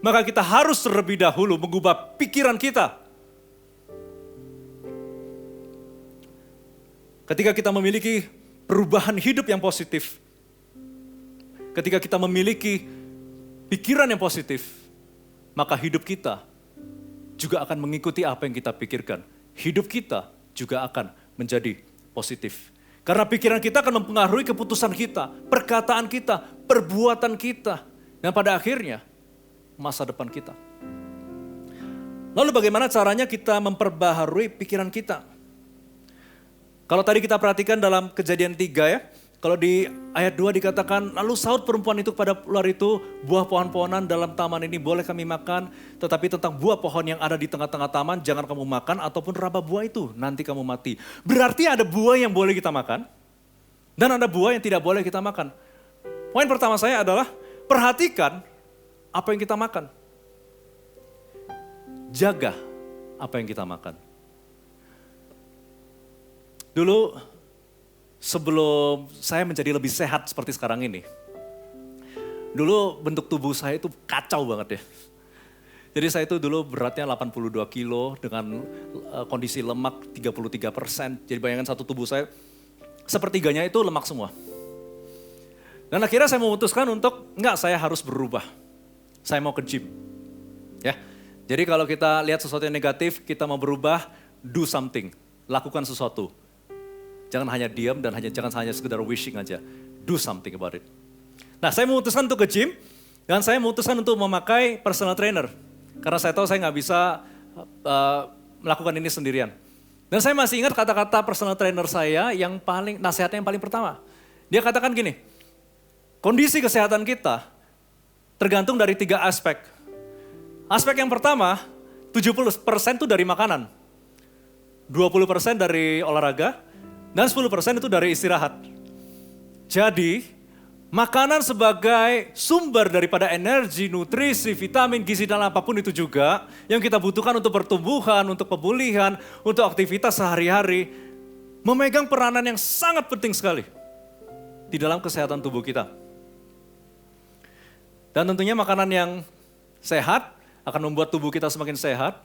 maka kita harus terlebih dahulu mengubah pikiran kita. Ketika kita memiliki perubahan hidup yang positif, ketika kita memiliki pikiran yang positif, maka hidup kita juga akan mengikuti apa yang kita pikirkan. Hidup kita juga akan menjadi positif. Karena pikiran kita akan mempengaruhi keputusan kita, perkataan kita, perbuatan kita. Dan pada akhirnya, masa depan kita. Lalu bagaimana caranya kita memperbaharui pikiran kita? Kalau tadi kita perhatikan dalam Kejadian 3 ya, kalau di ayat 2 dikatakan, lalu saut perempuan itu kepada ular itu, buah pohon-pohonan dalam taman ini boleh kami makan, tetapi tentang buah pohon yang ada di tengah-tengah taman, jangan kamu makan ataupun raba buah itu, nanti kamu mati. Berarti ada buah yang boleh kita makan, dan ada buah yang tidak boleh kita makan. Poin pertama saya adalah, perhatikan apa yang kita makan. Jaga apa yang kita makan. Dulu, sebelum saya menjadi lebih sehat seperti sekarang ini. Dulu bentuk tubuh saya itu kacau banget ya. Jadi saya itu dulu beratnya 82 kilo dengan kondisi lemak 33%. Jadi bayangkan satu tubuh saya, sepertiganya itu lemak semua. Dan akhirnya saya memutuskan untuk, enggak, saya harus berubah. Saya mau ke gym. Ya. Jadi kalau kita lihat sesuatu yang negatif, kita mau berubah, do something. Lakukan sesuatu. Jangan hanya diam dan jangan hanya sekedar wishing aja. Do something about it. Nah, saya memutuskan untuk ke gym Dan saya memutuskan untuk memakai personal trainer. Karena saya tahu saya nggak bisa melakukan ini sendirian. Dan saya masih ingat kata-kata personal trainer saya yang nasihatnya yang paling pertama. Dia katakan gini, kondisi kesehatan kita tergantung dari 3 aspek. Aspek yang pertama, 70% itu dari makanan. 20% dari olahraga, dan 10% itu dari istirahat. Jadi, makanan sebagai sumber daripada energi, nutrisi, vitamin, gizi, dan apapun itu juga yang kita butuhkan untuk pertumbuhan, untuk pemulihan, untuk aktivitas sehari-hari, memegang peranan yang sangat penting sekali di dalam kesehatan tubuh kita. Dan tentunya makanan yang sehat akan membuat tubuh kita semakin sehat.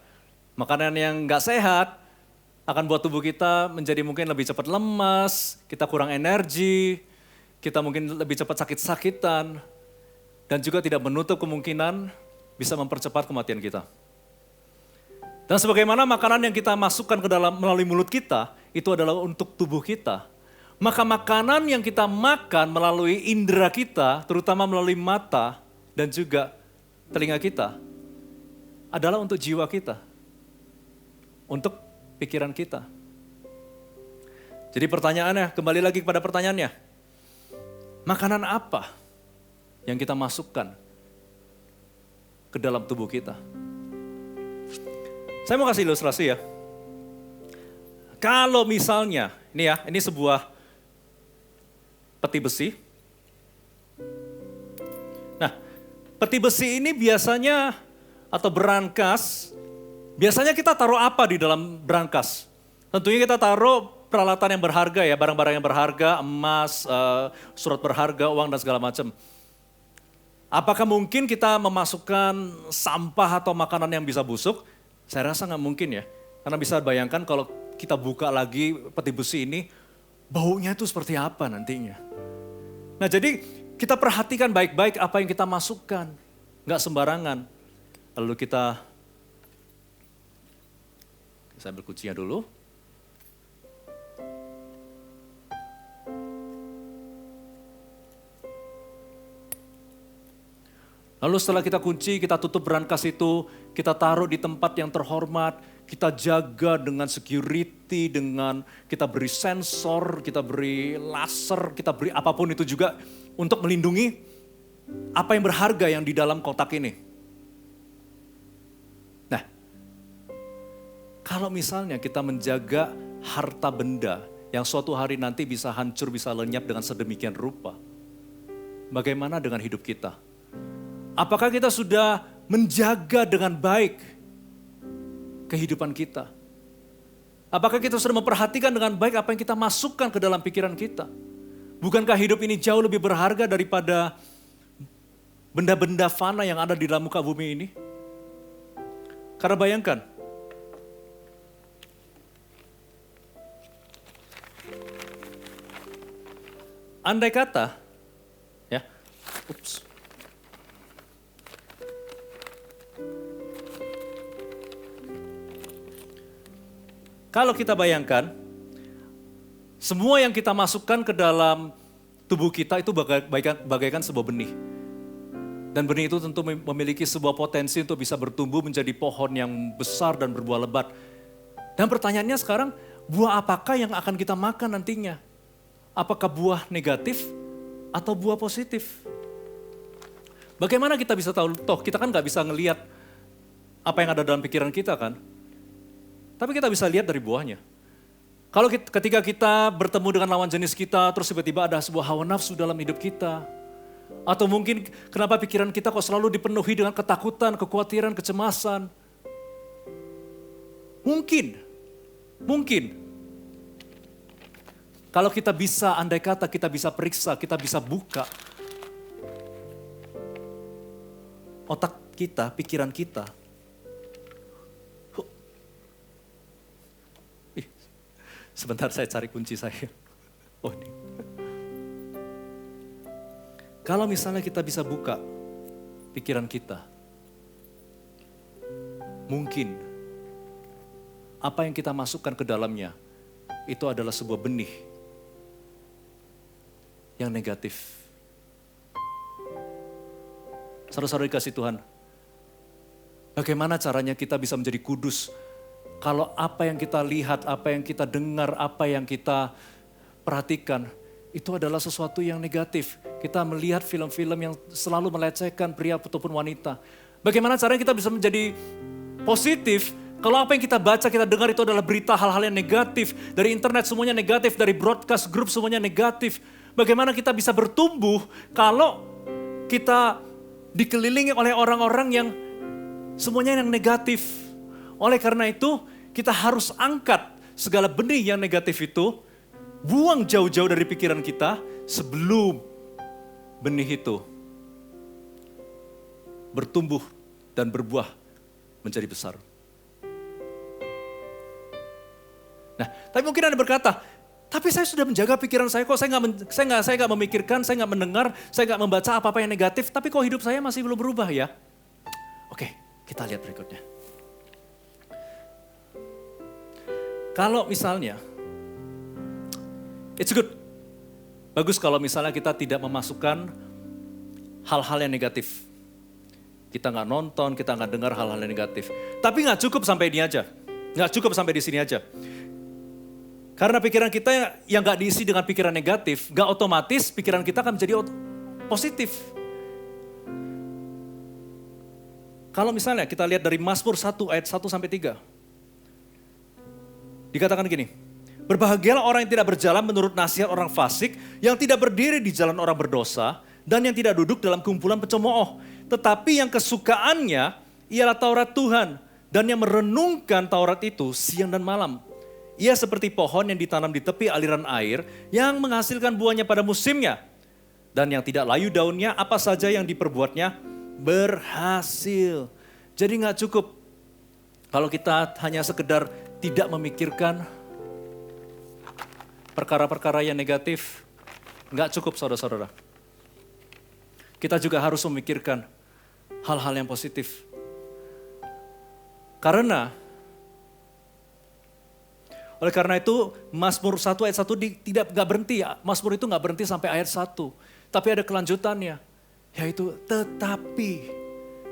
Makanan yang nggak sehat akan buat tubuh kita menjadi mungkin lebih cepat lemas, kita kurang energi, kita mungkin lebih cepat sakit-sakitan, dan juga tidak menutup kemungkinan bisa mempercepat kematian kita. Dan sebagaimana makanan yang kita masukkan ke dalam melalui mulut kita, itu adalah untuk tubuh kita. Maka makanan yang kita makan melalui indera kita, terutama melalui mata dan juga telinga kita, adalah untuk jiwa kita, untuk pikiran kita. Jadi pertanyaannya, kembali lagi kepada pertanyaannya. Makanan apa yang kita masukkan ke dalam tubuh kita? Saya mau kasih ilustrasi ya. Kalau misalnya, ini sebuah peti besi. Nah, peti besi ini biasanya, atau berangkas, biasanya kita taruh apa di dalam berangkas? Tentunya kita taruh peralatan yang berharga ya, barang-barang yang berharga, emas, surat berharga, uang dan segala macam. Apakah mungkin kita memasukkan sampah atau makanan yang bisa busuk? Saya rasa nggak mungkin ya. Karena bisa bayangkan kalau kita buka lagi peti besi ini, baunya itu seperti apa nantinya. Nah jadi kita perhatikan baik-baik apa yang kita masukkan. Nggak sembarangan. Lalu saya ambil kuncinya dulu. Lalu setelah kita kunci, kita tutup berangkas itu, kita taruh di tempat yang terhormat, kita jaga dengan security, kita beri sensor, kita beri laser, kita beri apapun itu juga untuk melindungi apa yang berharga yang di dalam kotak ini. Nah, kalau misalnya kita menjaga harta benda yang suatu hari nanti bisa hancur, bisa lenyap dengan sedemikian rupa, bagaimana dengan hidup kita? Apakah kita sudah menjaga dengan baik kehidupan kita? Apakah kita sudah memperhatikan dengan baik apa yang kita masukkan ke dalam pikiran kita? Bukankah hidup ini jauh lebih berharga daripada benda-benda fana yang ada di dalam muka bumi ini? Karena bayangkan, andai kata, kalau kita bayangkan, semua yang kita masukkan ke dalam tubuh kita itu bagaikan sebuah benih. Dan benih itu tentu memiliki sebuah potensi untuk bisa bertumbuh menjadi pohon yang besar dan berbuah lebat. Dan pertanyaannya sekarang, buah apakah yang akan kita makan nantinya? Apakah buah negatif atau buah positif? Bagaimana kita bisa tahu? Toh kita kan gak bisa ngelihat apa yang ada dalam pikiran kita kan? Tapi kita bisa lihat dari buahnya. Kalau ketika kita bertemu dengan lawan jenis kita, terus tiba-tiba ada sebuah hawa nafsu dalam hidup kita. Atau mungkin kenapa pikiran kita kok selalu dipenuhi dengan ketakutan, kekhawatiran, kecemasan. Mungkin. Kalau kita bisa, andai kata kita bisa periksa, kita bisa buka otak kita, pikiran kita. Sebentar saya cari kunci saya. Oh ini. Kalau misalnya kita bisa buka pikiran kita, mungkin apa yang kita masukkan ke dalamnya itu adalah sebuah benih yang negatif. Saudara-saudara dikasih Tuhan, bagaimana caranya kita bisa menjadi kudus kalau apa yang kita lihat, apa yang kita dengar, apa yang kita perhatikan, itu adalah sesuatu yang negatif. Kita melihat film-film yang selalu melecehkan pria ataupun wanita. Bagaimana caranya kita bisa menjadi positif kalau apa yang kita baca, kita dengar itu adalah berita hal-hal yang negatif. Dari internet semuanya negatif, dari broadcast group semuanya negatif. Bagaimana kita bisa bertumbuh kalau kita dikelilingi oleh orang-orang yang semuanya yang negatif. Oleh karena itu, kita harus angkat segala benih yang negatif itu, buang jauh-jauh dari pikiran kita sebelum benih itu bertumbuh dan berbuah menjadi besar. Nah, tapi mungkin Anda berkata, tapi saya sudah menjaga pikiran saya kok, saya nggak memikirkan, saya nggak mendengar, saya nggak membaca apa-apa yang negatif, tapi kok hidup saya masih belum berubah ya? Oke, kita lihat berikutnya. Kalau misalnya, it's good. Bagus kalau misalnya kita tidak memasukkan hal-hal yang negatif. Kita nggak nonton, kita nggak dengar hal-hal yang negatif. Tapi nggak cukup sampai ini aja. Nggak cukup sampai di sini aja. Karena pikiran kita yang nggak diisi dengan pikiran negatif, nggak otomatis pikiran kita akan menjadi positif. Kalau misalnya kita lihat dari Mazmur 1 ayat 1 sampai 3. Dikatakan gini, berbahagialah orang yang tidak berjalan menurut nasihat orang fasik, yang tidak berdiri di jalan orang berdosa, dan yang tidak duduk dalam kumpulan pencemooh. Tetapi yang kesukaannya ialah Taurat Tuhan, dan yang merenungkan Taurat itu siang dan malam. Ia seperti pohon yang ditanam di tepi aliran air, yang menghasilkan buahnya pada musimnya. Dan yang tidak layu daunnya, apa saja yang diperbuatnya berhasil. Jadi gak cukup kalau kita hanya sekedar tidak memikirkan perkara-perkara yang negatif. Nggak cukup saudara-saudara. Kita juga harus memikirkan hal-hal yang positif. Oleh karena itu Mazmur 1 ayat 1 nggak berhenti. Mazmur itu nggak berhenti sampai ayat 1. Tapi ada kelanjutannya. Yaitu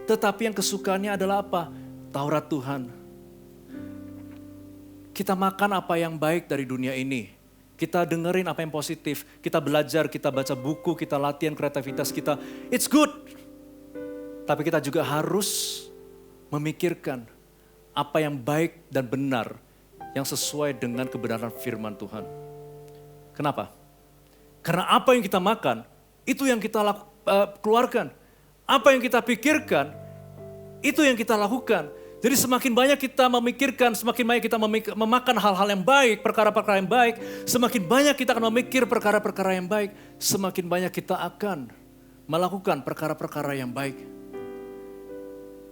tetapi yang kesukaannya adalah apa? Taurat Tuhan. Kita makan apa yang baik dari dunia ini. Kita dengerin apa yang positif. Kita belajar, kita baca buku, kita latihan kreativitas kita. It's good. Tapi kita juga harus memikirkan apa yang baik dan benar yang sesuai dengan kebenaran firman Tuhan. Kenapa? Karena apa yang kita makan, itu yang kita keluarkan. Apa yang kita pikirkan, itu yang kita lakukan. Jadi semakin banyak kita memikirkan, semakin banyak kita memakan hal-hal yang baik, perkara-perkara yang baik, semakin banyak kita akan memikir perkara-perkara yang baik, semakin banyak kita akan melakukan perkara-perkara yang baik.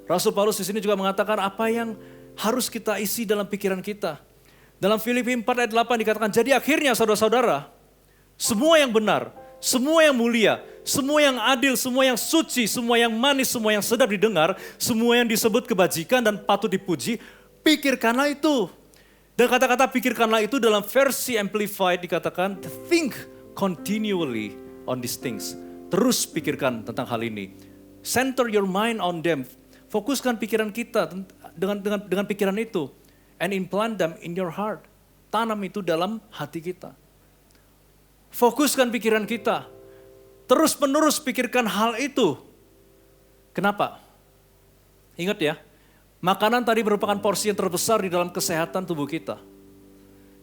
Rasul Paulus di sini juga mengatakan apa yang harus kita isi dalam pikiran kita. Dalam Filipi 4 ayat 8 dikatakan, jadi akhirnya saudara-saudara, semua yang benar, semua yang mulia, semua yang adil, semua yang suci, semua yang manis, semua yang sedap didengar, semua yang disebut kebajikan dan patut dipuji, pikirkanlah itu. Dan kata-kata pikirkanlah itu dalam versi Amplified dikatakan, think continually on these things. Terus pikirkan tentang hal ini. Center your mind on them. Fokuskan pikiran kita dengan pikiran itu. And implant them in your heart. Tanam itu dalam hati kita. Fokuskan pikiran kita. Terus-menerus pikirkan hal itu. Kenapa? Ingat ya, makanan tadi merupakan porsi yang terbesar di dalam kesehatan tubuh kita.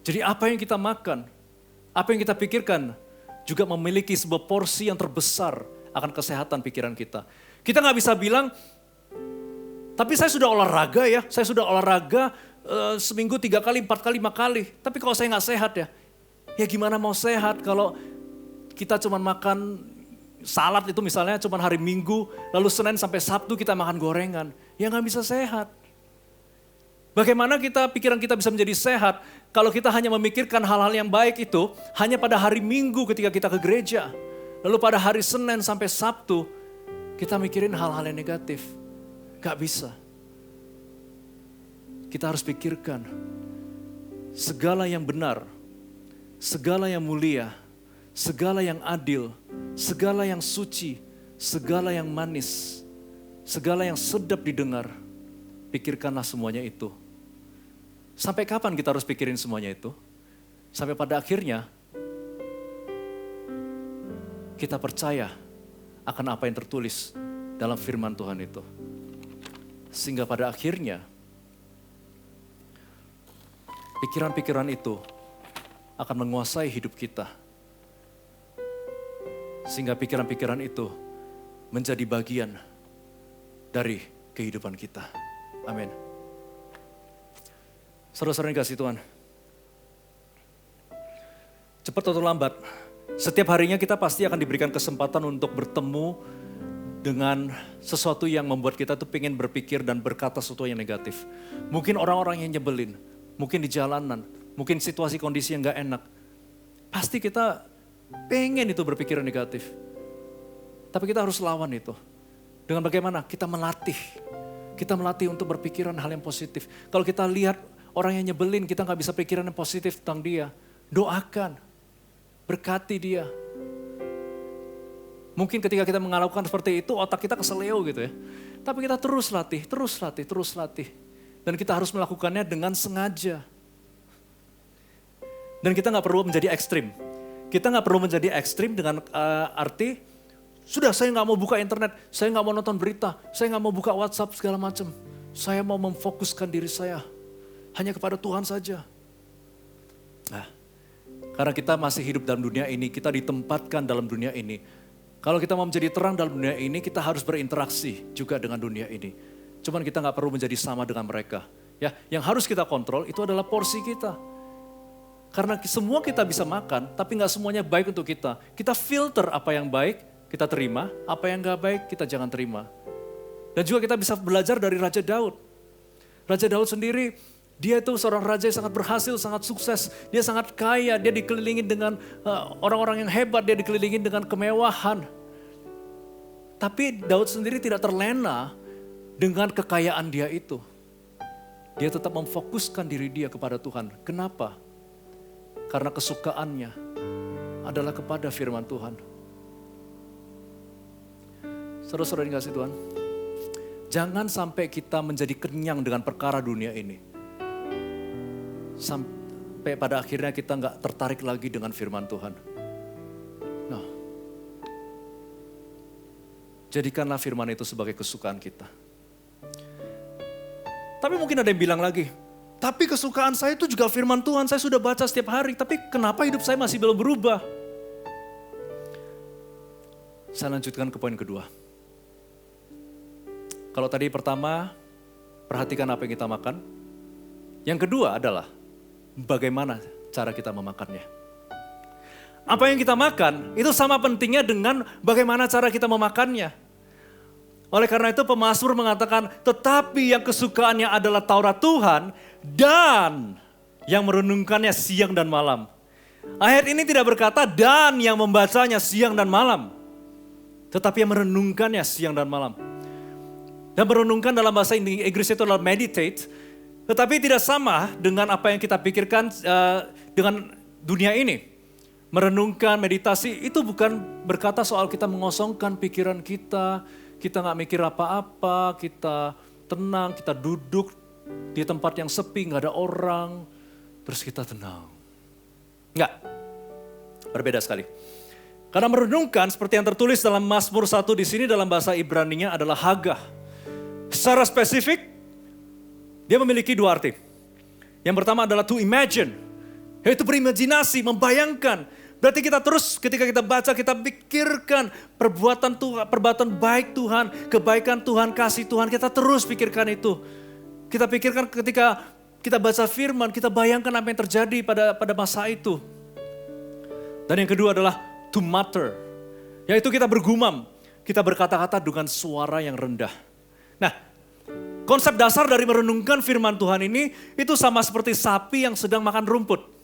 Jadi apa yang kita makan, apa yang kita pikirkan, juga memiliki sebuah porsi yang terbesar akan kesehatan pikiran kita. Kita nggak bisa bilang, tapi saya sudah olahraga ya, saya sudah olahraga seminggu 3 kali, 4 kali, 5 kali. Tapi kalau saya nggak sehat ya gimana mau sehat kalau kita cuma makan salad itu misalnya cuma hari Minggu, lalu Senin sampai Sabtu kita makan gorengan. Ya nggak bisa sehat. Bagaimana pikiran kita bisa menjadi sehat kalau kita hanya memikirkan hal-hal yang baik itu hanya pada hari Minggu ketika kita ke gereja. Lalu pada hari Senin sampai Sabtu kita mikirin hal-hal yang negatif. Gak bisa. Kita harus pikirkan segala yang benar, segala yang mulia, segala yang adil, segala yang suci, segala yang manis, segala yang sedap didengar, pikirkanlah semuanya itu. Sampai kapan kita harus pikirin semuanya itu? Sampai pada akhirnya, kita percaya akan apa yang tertulis dalam firman Tuhan itu. Sehingga pada akhirnya, pikiran-pikiran itu akan menguasai hidup kita. Sehingga pikiran-pikiran itu menjadi bagian dari kehidupan kita. Amin. Saudara-saudara yang kasih Tuhan, cepat atau lambat, setiap harinya kita pasti akan diberikan kesempatan untuk bertemu dengan sesuatu yang membuat kita tuh pengen berpikir dan berkata sesuatu yang negatif. Mungkin orang-orang yang nyebelin, mungkin di jalanan, mungkin situasi kondisi yang gak enak. Pasti kita pengen itu berpikiran negatif. Tapi kita harus lawan itu. Dengan bagaimana? Kita melatih. Kita melatih untuk berpikiran hal yang positif. Kalau kita lihat orang yang nyebelin, kita gak bisa pikiran yang positif tentang dia. Doakan. Berkati dia. Mungkin ketika kita melakukan seperti itu, otak kita keseleo gitu ya. Tapi kita terus latih, terus latih, terus latih. Dan kita harus melakukannya dengan sengaja. Dan kita gak perlu menjadi ekstrim. Kita gak perlu menjadi ekstrim dengan arti, sudah saya gak mau buka internet, saya gak mau nonton berita, saya gak mau buka WhatsApp segala macam. Saya mau memfokuskan diri saya hanya kepada Tuhan saja. Nah, karena kita masih hidup dalam dunia ini, kita ditempatkan dalam dunia ini. Kalau kita mau menjadi terang dalam dunia ini, kita harus berinteraksi juga dengan dunia ini. Cuman kita gak perlu menjadi sama dengan mereka. Ya, yang harus kita kontrol itu adalah porsi kita. Karena semua kita bisa makan, tapi gak semuanya baik untuk kita. Kita filter apa yang baik, kita terima. Apa yang gak baik, kita jangan terima. Dan juga kita bisa belajar dari Raja Daud. Raja Daud sendiri, dia itu seorang raja yang sangat berhasil, sangat sukses. Dia sangat kaya, dia dikelilingi dengan orang-orang yang hebat, dia dikelilingi dengan kemewahan. Tapi Daud sendiri tidak terlena dengan kekayaan dia itu. Dia tetap memfokuskan diri dia kepada Tuhan. Kenapa? Karena kesukaannya adalah kepada firman Tuhan. Saudara-saudara yang kasih Tuhan, jangan sampai kita menjadi kenyang dengan perkara dunia ini. Sampai pada akhirnya kita gak tertarik lagi dengan firman Tuhan. Nah, jadikanlah firman itu sebagai kesukaan kita. Tapi mungkin ada yang bilang lagi, tapi kesukaan saya itu juga firman Tuhan, saya sudah baca setiap hari, tapi kenapa hidup saya masih belum berubah? Saya lanjutkan ke poin kedua. Kalau tadi pertama, perhatikan apa yang kita makan. Yang kedua adalah, bagaimana cara kita memakannya. Apa yang kita makan, itu sama pentingnya dengan bagaimana cara kita memakannya. Oleh karena itu pemazmur mengatakan, tetapi yang kesukaannya adalah Taurat Tuhan dan yang merenungkannya siang dan malam. Ayat ini tidak berkata dan yang membacanya siang dan malam. Tetapi yang merenungkannya siang dan malam. Dan merenungkan dalam bahasa Inggris itu adalah meditate. Tetapi tidak sama dengan apa yang kita pikirkan dengan dunia ini. Merenungkan, meditasi itu bukan berkata soal kita mengosongkan pikiran kita. Kita gak mikir apa-apa, kita tenang, kita duduk di tempat yang sepi, gak ada orang, terus kita tenang. Enggak, berbeda sekali. Karena merenungkan seperti yang tertulis dalam Mazmur 1 di sini dalam bahasa Ibrani-nya adalah hagah. Secara spesifik, dia memiliki dua arti. Yang pertama adalah to imagine, yaitu berimajinasi, membayangkan. Berarti kita terus ketika kita baca, kita pikirkan perbuatan Tuhan, perbuatan baik Tuhan, kebaikan Tuhan, kasih Tuhan, kita terus pikirkan itu. Kita pikirkan ketika kita baca firman, kita bayangkan apa yang terjadi pada masa itu. Dan yang kedua adalah to mutter, yaitu kita bergumam, kita berkata-kata dengan suara yang rendah. Nah, konsep dasar dari merenungkan firman Tuhan ini, itu sama seperti sapi yang sedang makan rumput.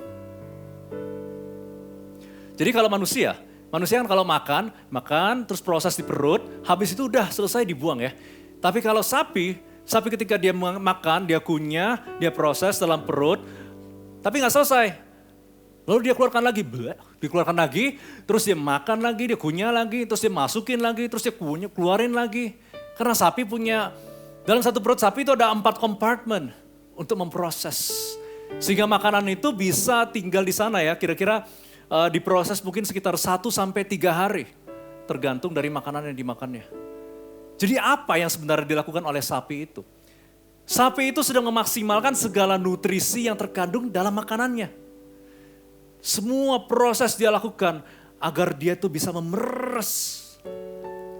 Jadi kalau manusia kan kalau makan terus proses di perut, habis itu udah selesai dibuang ya. Tapi kalau sapi ketika dia makan, dia kunyah, dia proses dalam perut, tapi gak selesai. Lalu dia keluarkan lagi, terus dia makan lagi, dia kunyah lagi, terus dia masukin lagi, terus dia keluarin lagi. Karena sapi punya, dalam satu perut sapi itu ada 4 kompartemen untuk memproses. Sehingga makanan itu bisa tinggal di sana ya, kira-kira diproses mungkin sekitar 1 sampai 3 hari. Tergantung dari makanan yang dimakannya. Jadi apa yang sebenarnya dilakukan oleh sapi itu? Sapi itu sedang memaksimalkan segala nutrisi yang terkandung dalam makanannya. Semua proses dia lakukan agar dia itu bisa memeres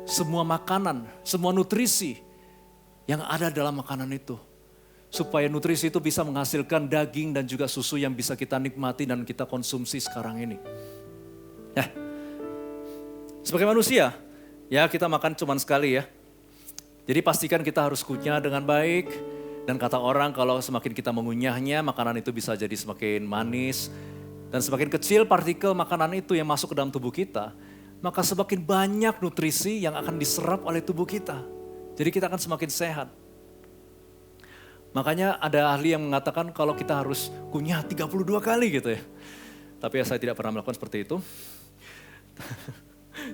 semua makanan, semua nutrisi yang ada dalam makanan itu. Supaya nutrisi itu bisa menghasilkan daging dan juga susu yang bisa kita nikmati dan kita konsumsi sekarang ini. Nah, sebagai manusia, ya kita makan cuma sekali ya. Jadi pastikan kita harus kunyah dengan baik. Dan kata orang kalau semakin kita mengunyahnya, makanan itu bisa jadi semakin manis. Dan semakin kecil partikel makanan itu yang masuk ke dalam tubuh kita, maka semakin banyak nutrisi yang akan diserap oleh tubuh kita. Jadi kita akan semakin sehat. Makanya ada ahli yang mengatakan kalau kita harus kunyah 32 kali gitu ya. Tapi ya saya tidak pernah melakukan seperti itu.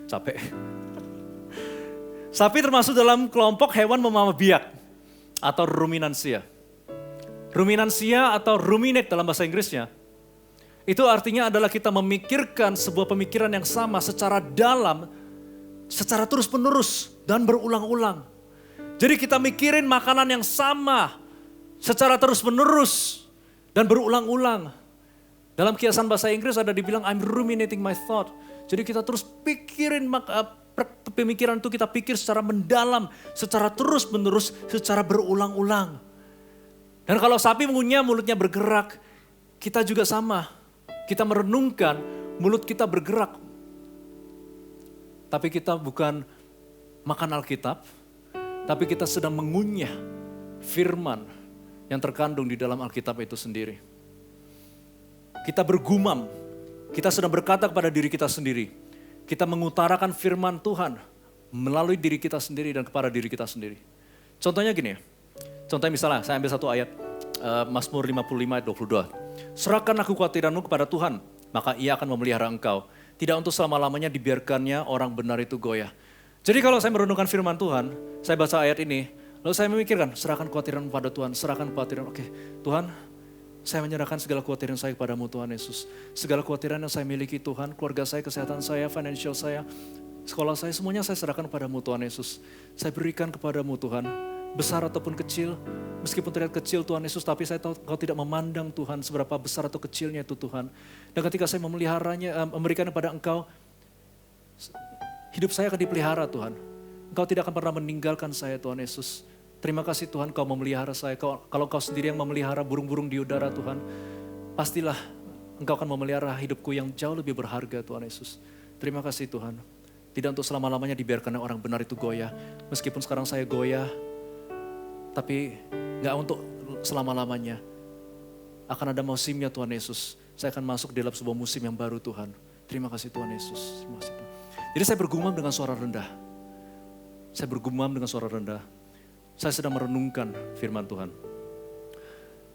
Capek. Sapi termasuk dalam kelompok hewan memama biak atau ruminansia. Ruminansia atau ruminate dalam bahasa Inggrisnya. Itu artinya adalah kita memikirkan sebuah pemikiran yang sama secara dalam, secara terus-menerus dan berulang-ulang. Jadi kita mikirin makanan yang sama secara terus-menerus dan berulang-ulang. Dalam kiasan bahasa Inggris ada dibilang I'm ruminating my thought. Jadi kita terus pikirin pemikiran itu kita pikir secara mendalam, secara terus-menerus, secara berulang-ulang. Dan kalau sapi mengunyah mulutnya bergerak, kita juga sama. Kita merenungkan, mulut kita bergerak. Tapi kita bukan makan Alkitab, tapi kita sedang mengunyah firman yang terkandung di dalam Alkitab itu sendiri. Kita bergumam, kita sedang berkata kepada diri kita sendiri. Kita mengutarakan firman Tuhan melalui diri kita sendiri dan kepada diri kita sendiri. Contohnya gini ya, contohnya misalnya saya ambil satu ayat, Mazmur 55 ayat 22. Serahkanlah kekhawatiranmu kepada Tuhan, maka ia akan memelihara engkau. Tidak untuk selama-lamanya dibiarkannya orang benar itu goyah. Jadi kalau saya merenungkan firman Tuhan, saya baca ayat ini, lalu saya memikirkan, serahkan kekhawatiran pada Tuhan, serahkan kekhawatiran. Oke, Tuhan, saya menyerahkan segala kekhawatiran saya kepadamu Tuhan Yesus. Segala kekhawatiran yang saya miliki Tuhan, keluarga saya, kesehatan saya, financial saya, sekolah saya, semuanya saya serahkan kepadamu Tuhan Yesus. Saya berikan kepadamu Tuhan, besar ataupun kecil, meskipun terlihat kecil Tuhan Yesus, tapi saya tahu Engkau tidak memandang Tuhan seberapa besar atau kecilnya itu Tuhan. Dan ketika saya memeliharanya, memberikan kepada Engkau, hidup saya akan dipelihara Tuhan. Engkau tidak akan pernah meninggalkan saya Tuhan Yesus. Terima kasih Tuhan Kau memelihara saya. Kalau Kau sendiri yang memelihara burung-burung di udara Tuhan, pastilah Engkau akan memelihara hidupku yang jauh lebih berharga Tuhan Yesus. Terima kasih Tuhan. Tidak untuk selama-lamanya dibiarkan orang benar itu goyah. Meskipun sekarang saya goyah, tapi gak untuk selama-lamanya. Akan ada musimnya Tuhan Yesus. Saya akan masuk dalam sebuah musim yang baru Tuhan. Terima kasih Tuhan Yesus. Terima kasih Tuhan. Jadi saya bergumam dengan suara rendah. Saya bergumam dengan suara rendah. Saya sedang merenungkan firman Tuhan.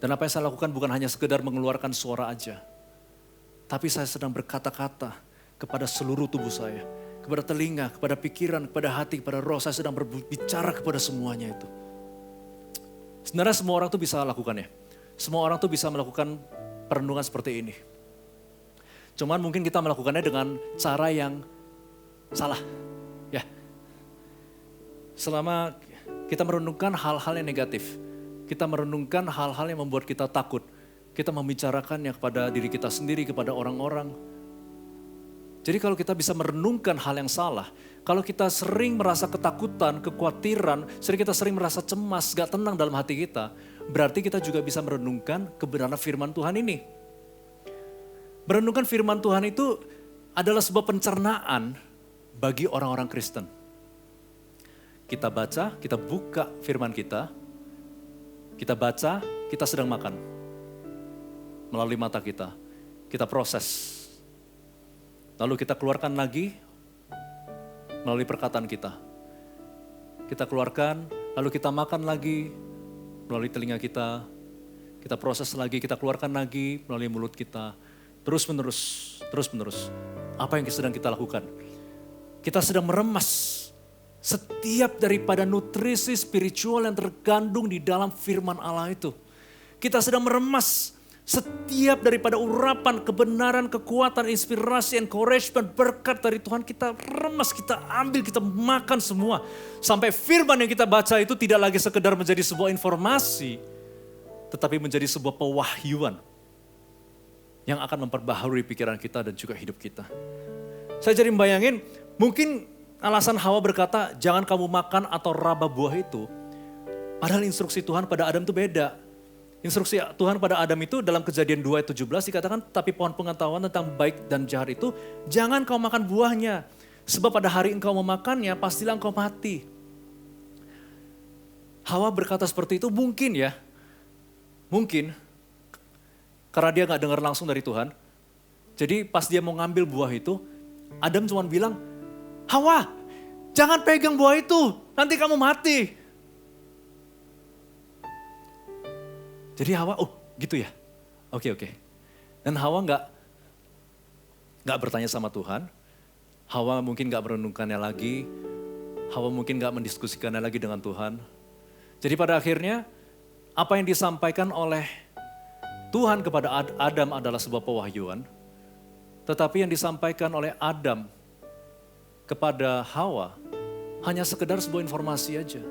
Dan apa yang saya lakukan bukan hanya sekedar mengeluarkan suara aja. Tapi saya sedang berkata-kata kepada seluruh tubuh saya. Kepada telinga, kepada pikiran, kepada hati, kepada roh. Saya sedang berbicara kepada semuanya itu. Sebenarnya semua orang tuh bisa lakukan ya. Semua orang tuh bisa melakukan perenungan seperti ini. Cuman mungkin kita melakukannya dengan cara yang salah. Ya. Selama kita merenungkan hal-hal yang negatif. Kita merenungkan hal-hal yang membuat kita takut. Kita membicarakannya kepada diri kita sendiri, kepada orang-orang. Jadi kalau kita bisa merenungkan hal yang salah, kalau kita sering merasa ketakutan, kekhawatiran, kita sering merasa cemas, gak tenang dalam hati kita, berarti kita juga bisa merenungkan kebenaran firman Tuhan ini. Merenungkan firman Tuhan itu adalah sebuah pencernaan bagi orang-orang Kristen. Kita baca, kita buka firman kita baca, kita sedang makan. Melalui mata kita proses. Lalu kita keluarkan lagi melalui perkataan kita. Kita keluarkan, lalu kita makan lagi melalui telinga kita. Kita proses lagi, kita keluarkan lagi melalui mulut kita. Terus menerus. Apa yang sedang kita lakukan? Kita sedang meremas Setiap daripada nutrisi spiritual yang terkandung di dalam firman Allah itu. Kita sedang meremas setiap daripada urapan, kebenaran, kekuatan, inspirasi, encouragement, berkat dari Tuhan. Kita remas, kita ambil, kita makan semua. Sampai firman yang kita baca itu tidak lagi sekedar menjadi sebuah informasi. Tetapi menjadi sebuah pewahyuan. Yang akan memperbaharui pikiran kita dan juga hidup kita. Saya jadi membayangin, mungkin alasan Hawa berkata, jangan kamu makan atau raba buah itu. Padahal instruksi Tuhan pada Adam itu beda. Instruksi Tuhan pada Adam itu dalam Kejadian 2 ayat 17 dikatakan, tapi pohon pengetahuan tentang baik dan jahat itu, jangan kau makan buahnya. Sebab pada hari engkau memakannya, pastilah engkau mati. Hawa berkata seperti itu mungkin ya. Mungkin. Karena dia gak dengar langsung dari Tuhan. Jadi pas dia mau ngambil buah itu, Adam cuma bilang, Hawa, jangan pegang buah itu, nanti kamu mati. Jadi Hawa, oh gitu ya, oke. Dan Hawa nggak bertanya sama Tuhan, Hawa mungkin nggak merenungkannya lagi, Hawa mungkin nggak mendiskusikannya lagi dengan Tuhan. Jadi pada akhirnya, apa yang disampaikan oleh Tuhan kepada Adam adalah sebuah pewahyuan, tetapi yang disampaikan oleh Adam kepada Hawa hanya sekedar sebuah informasi aja.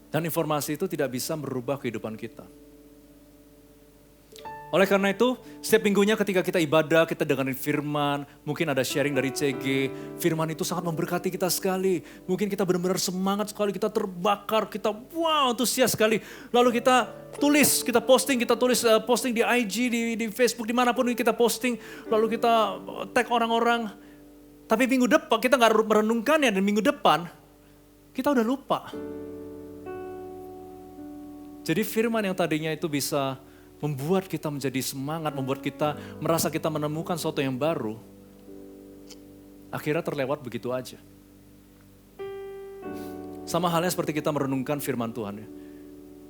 Dan informasi itu tidak bisa merubah kehidupan kita. Oleh karena itu, setiap minggunya ketika kita ibadah, kita dengerin firman, mungkin ada sharing dari CG, firman itu sangat memberkati kita sekali. Mungkin kita benar-benar semangat sekali, kita terbakar, kita wow antusias sekali. Lalu kita tulis, kita posting di IG, di Facebook, dimanapun kita posting. Lalu kita tag orang-orang. Tapi minggu depan kita gak merenungkannya dan minggu depan kita udah lupa. Jadi firman yang tadinya itu bisa membuat kita menjadi semangat, membuat kita merasa kita menemukan sesuatu yang baru, akhirnya terlewat begitu aja. Sama halnya seperti kita merenungkan firman Tuhan.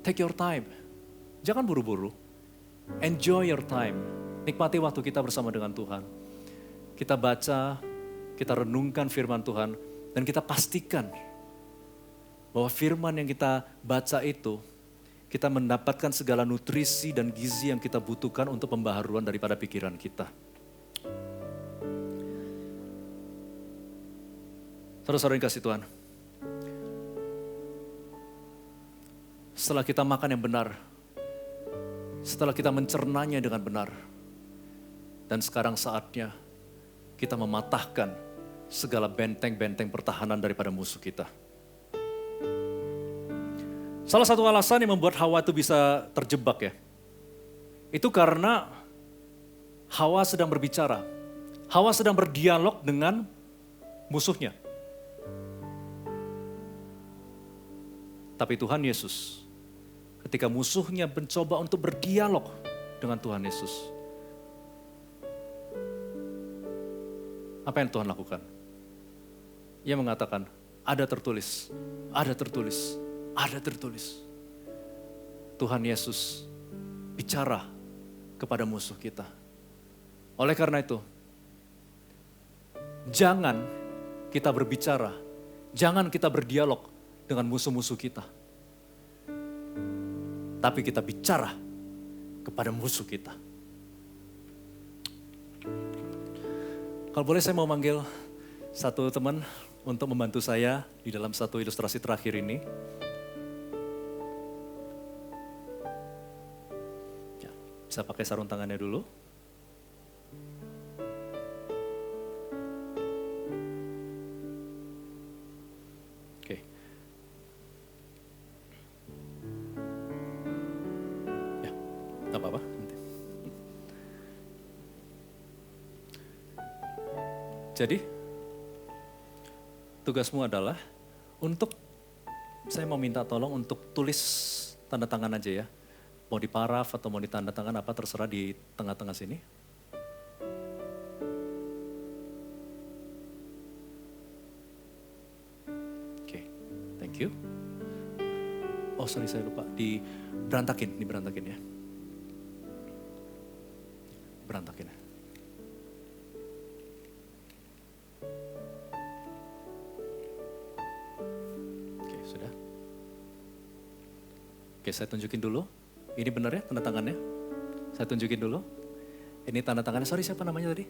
Take your time, jangan buru-buru. Enjoy your time, nikmati waktu kita bersama dengan Tuhan. Kita baca, kita renungkan firman Tuhan, dan kita pastikan bahwa firman yang kita baca itu, kita mendapatkan segala nutrisi dan gizi yang kita butuhkan untuk pembaharuan daripada pikiran kita. Saudara-saudara yang kasih Tuhan, setelah kita makan yang benar, setelah kita mencernanya dengan benar, dan sekarang saatnya kita mematahkan segala benteng-benteng pertahanan daripada musuh kita. Salah satu alasan yang membuat Hawa itu bisa terjebak ya, itu karena Hawa sedang berbicara. Hawa sedang berdialog dengan musuhnya. Tapi Tuhan Yesus, ketika musuhnya mencoba untuk berdialog dengan Tuhan Yesus, apa yang Tuhan lakukan? Ia mengatakan, ada tertulis, ada tertulis. Ada tertulis. Tuhan Yesus bicara kepada musuh kita. Oleh karena itu, jangan kita berbicara, jangan kita berdialog dengan musuh-musuh kita. Tapi kita bicara kepada musuh kita. Kalau boleh saya mau manggil satu teman untuk membantu saya di dalam satu ilustrasi terakhir ini. Bisa pakai sarung tangannya dulu. Oke. Ya, gak apa-apa. Jadi, tugasmu adalah untuk, saya mau minta tolong untuk tulis tanda tangan aja ya. Mau di paraf atau mau di tanda tangan apa terserah di tengah-tengah sini. Oke, thank you. Oh sorry saya lupa, diberantakin ya. Berantakin ya. Oke, saya tunjukin dulu. Ini benar ya tanda tangannya? Saya tunjukin dulu. Ini tanda tangannya, sorry siapa namanya tadi?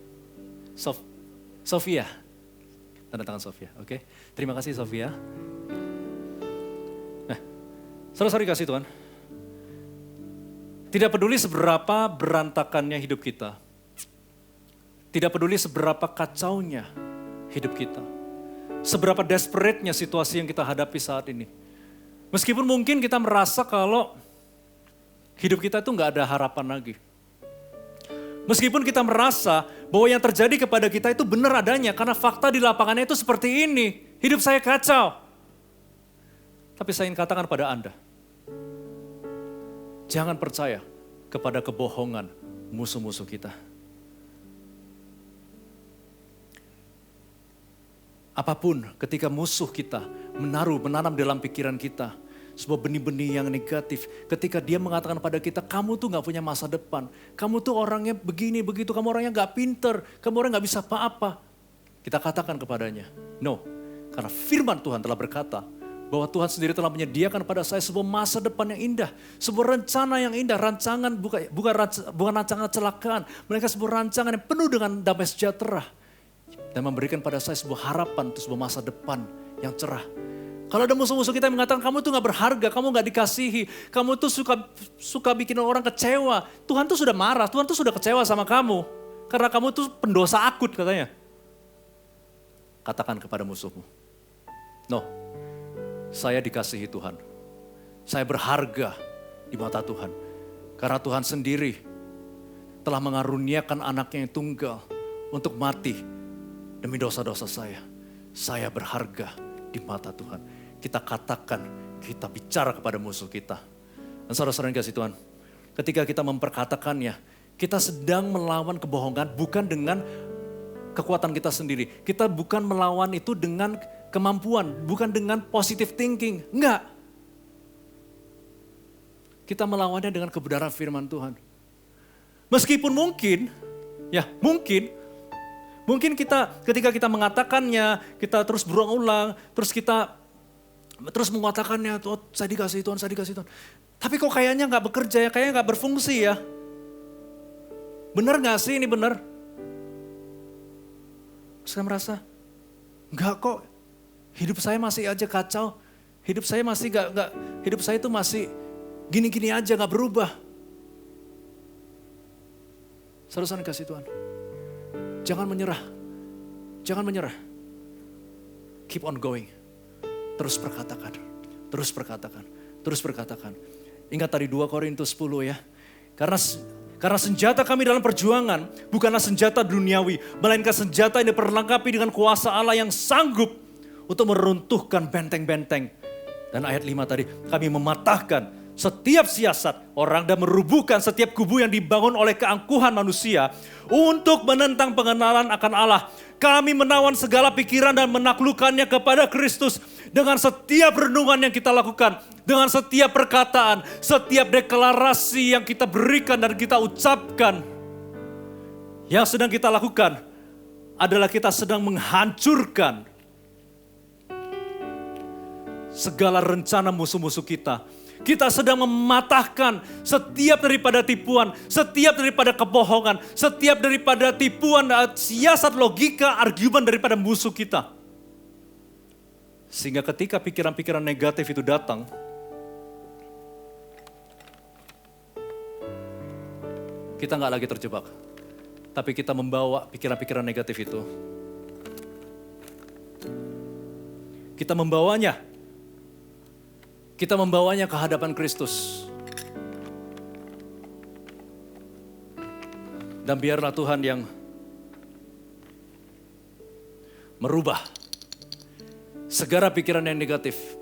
Sofia. Tanda tangan Sofia, oke. Terima kasih Sofia. Nah, saudara-saudari kasih Tuhan. Tidak peduli seberapa berantakannya hidup kita. Tidak peduli seberapa kacaunya hidup kita. Seberapa desperate-nya situasi yang kita hadapi saat ini. Meskipun mungkin kita merasa kalau hidup kita itu nggak ada harapan lagi. Meskipun kita merasa bahwa yang terjadi kepada kita itu benar adanya karena fakta di lapangannya itu seperti ini. Hidup saya kacau. Tapi saya ingin katakan pada Anda, jangan percaya kepada kebohongan musuh-musuh kita. Apapun ketika musuh kita menanam dalam pikiran kita sebuah benih-benih yang negatif. Ketika dia mengatakan pada kita, kamu tuh gak punya masa depan. Kamu tuh orangnya begini, begitu. Kamu orangnya gak pinter. Kamu orang gak bisa apa-apa. Kita katakan kepadanya, no. Karena firman Tuhan telah berkata bahwa Tuhan sendiri telah menyediakan pada saya sebuah masa depan yang indah. Sebuah rencana yang indah. Rancangan bukan rancangan kecelakaan. Mereka sebuah rancangan yang penuh dengan damai sejahtera. Dan memberikan pada saya sebuah harapan untuk sebuah masa depan yang cerah. Kalau ada musuh-musuh kita yang mengatakan kamu tuh gak berharga, kamu gak dikasihi, kamu tuh suka bikin orang kecewa. Tuhan tuh sudah marah, Tuhan tuh sudah kecewa sama kamu. Karena kamu tuh pendosa akut katanya. Katakan kepada musuhmu, no, saya dikasihi Tuhan. Saya berharga di mata Tuhan. Karena Tuhan sendiri telah mengaruniakan anaknya yang tunggal untuk mati demi dosa-dosa saya. Saya berharga di mata Tuhan. Kita katakan, kita bicara kepada musuh kita. Dan saudara-saudara yang kasih Tuhan, ketika kita memperkatakannya, kita sedang melawan kebohongan bukan dengan kekuatan kita sendiri. Kita bukan melawan itu dengan kemampuan, bukan dengan positive thinking. Enggak. Kita melawannya dengan kebenaran firman Tuhan. Meskipun mungkin kita ketika kita mengatakannya, kita terus berulang-ulang, terus kita terus mengatakannya, oh, saya dikasih Tuhan, saya dikasih Tuhan. Tapi kok kayaknya nggak bekerja ya, kayaknya nggak berfungsi ya. Benar nggak sih ini benar? Saya merasa, enggak kok, hidup saya masih aja kacau, hidup saya masih hidup saya itu masih gini-gini aja nggak berubah. Saudara-saudara kasih Tuhan. Jangan menyerah. Jangan menyerah. Keep on going. Terus perkatakan. Terus perkatakan. Terus perkatakan. Ingat tadi 2 Korintus 10 ya. Karena senjata kami dalam perjuangan bukanlah senjata duniawi. Melainkan senjata yang diperlengkapi dengan kuasa Allah yang sanggup untuk meruntuhkan benteng-benteng. Dan ayat 5 tadi, kami mematahkan setiap siasat orang dan merubuhkan setiap kubu yang dibangun oleh keangkuhan manusia untuk menentang pengenalan akan Allah. Kami menawan segala pikiran dan menaklukkannya kepada Kristus dengan setiap renungan yang kita lakukan, dengan setiap perkataan, setiap deklarasi yang kita berikan dan kita ucapkan. Yang sedang kita lakukan adalah kita sedang menghancurkan segala rencana musuh-musuh kita. Kita sedang mematahkan setiap daripada tipuan, setiap daripada kebohongan, setiap daripada tipuan, siasat, logika, argumen daripada musuh kita. Sehingga ketika pikiran-pikiran negatif itu datang, kita nggak lagi terjebak. Tapi kita membawa pikiran-pikiran negatif itu. Kita membawanya ke hadapan Kristus. Dan biarlah Tuhan yang merubah segala pikiran yang negatif,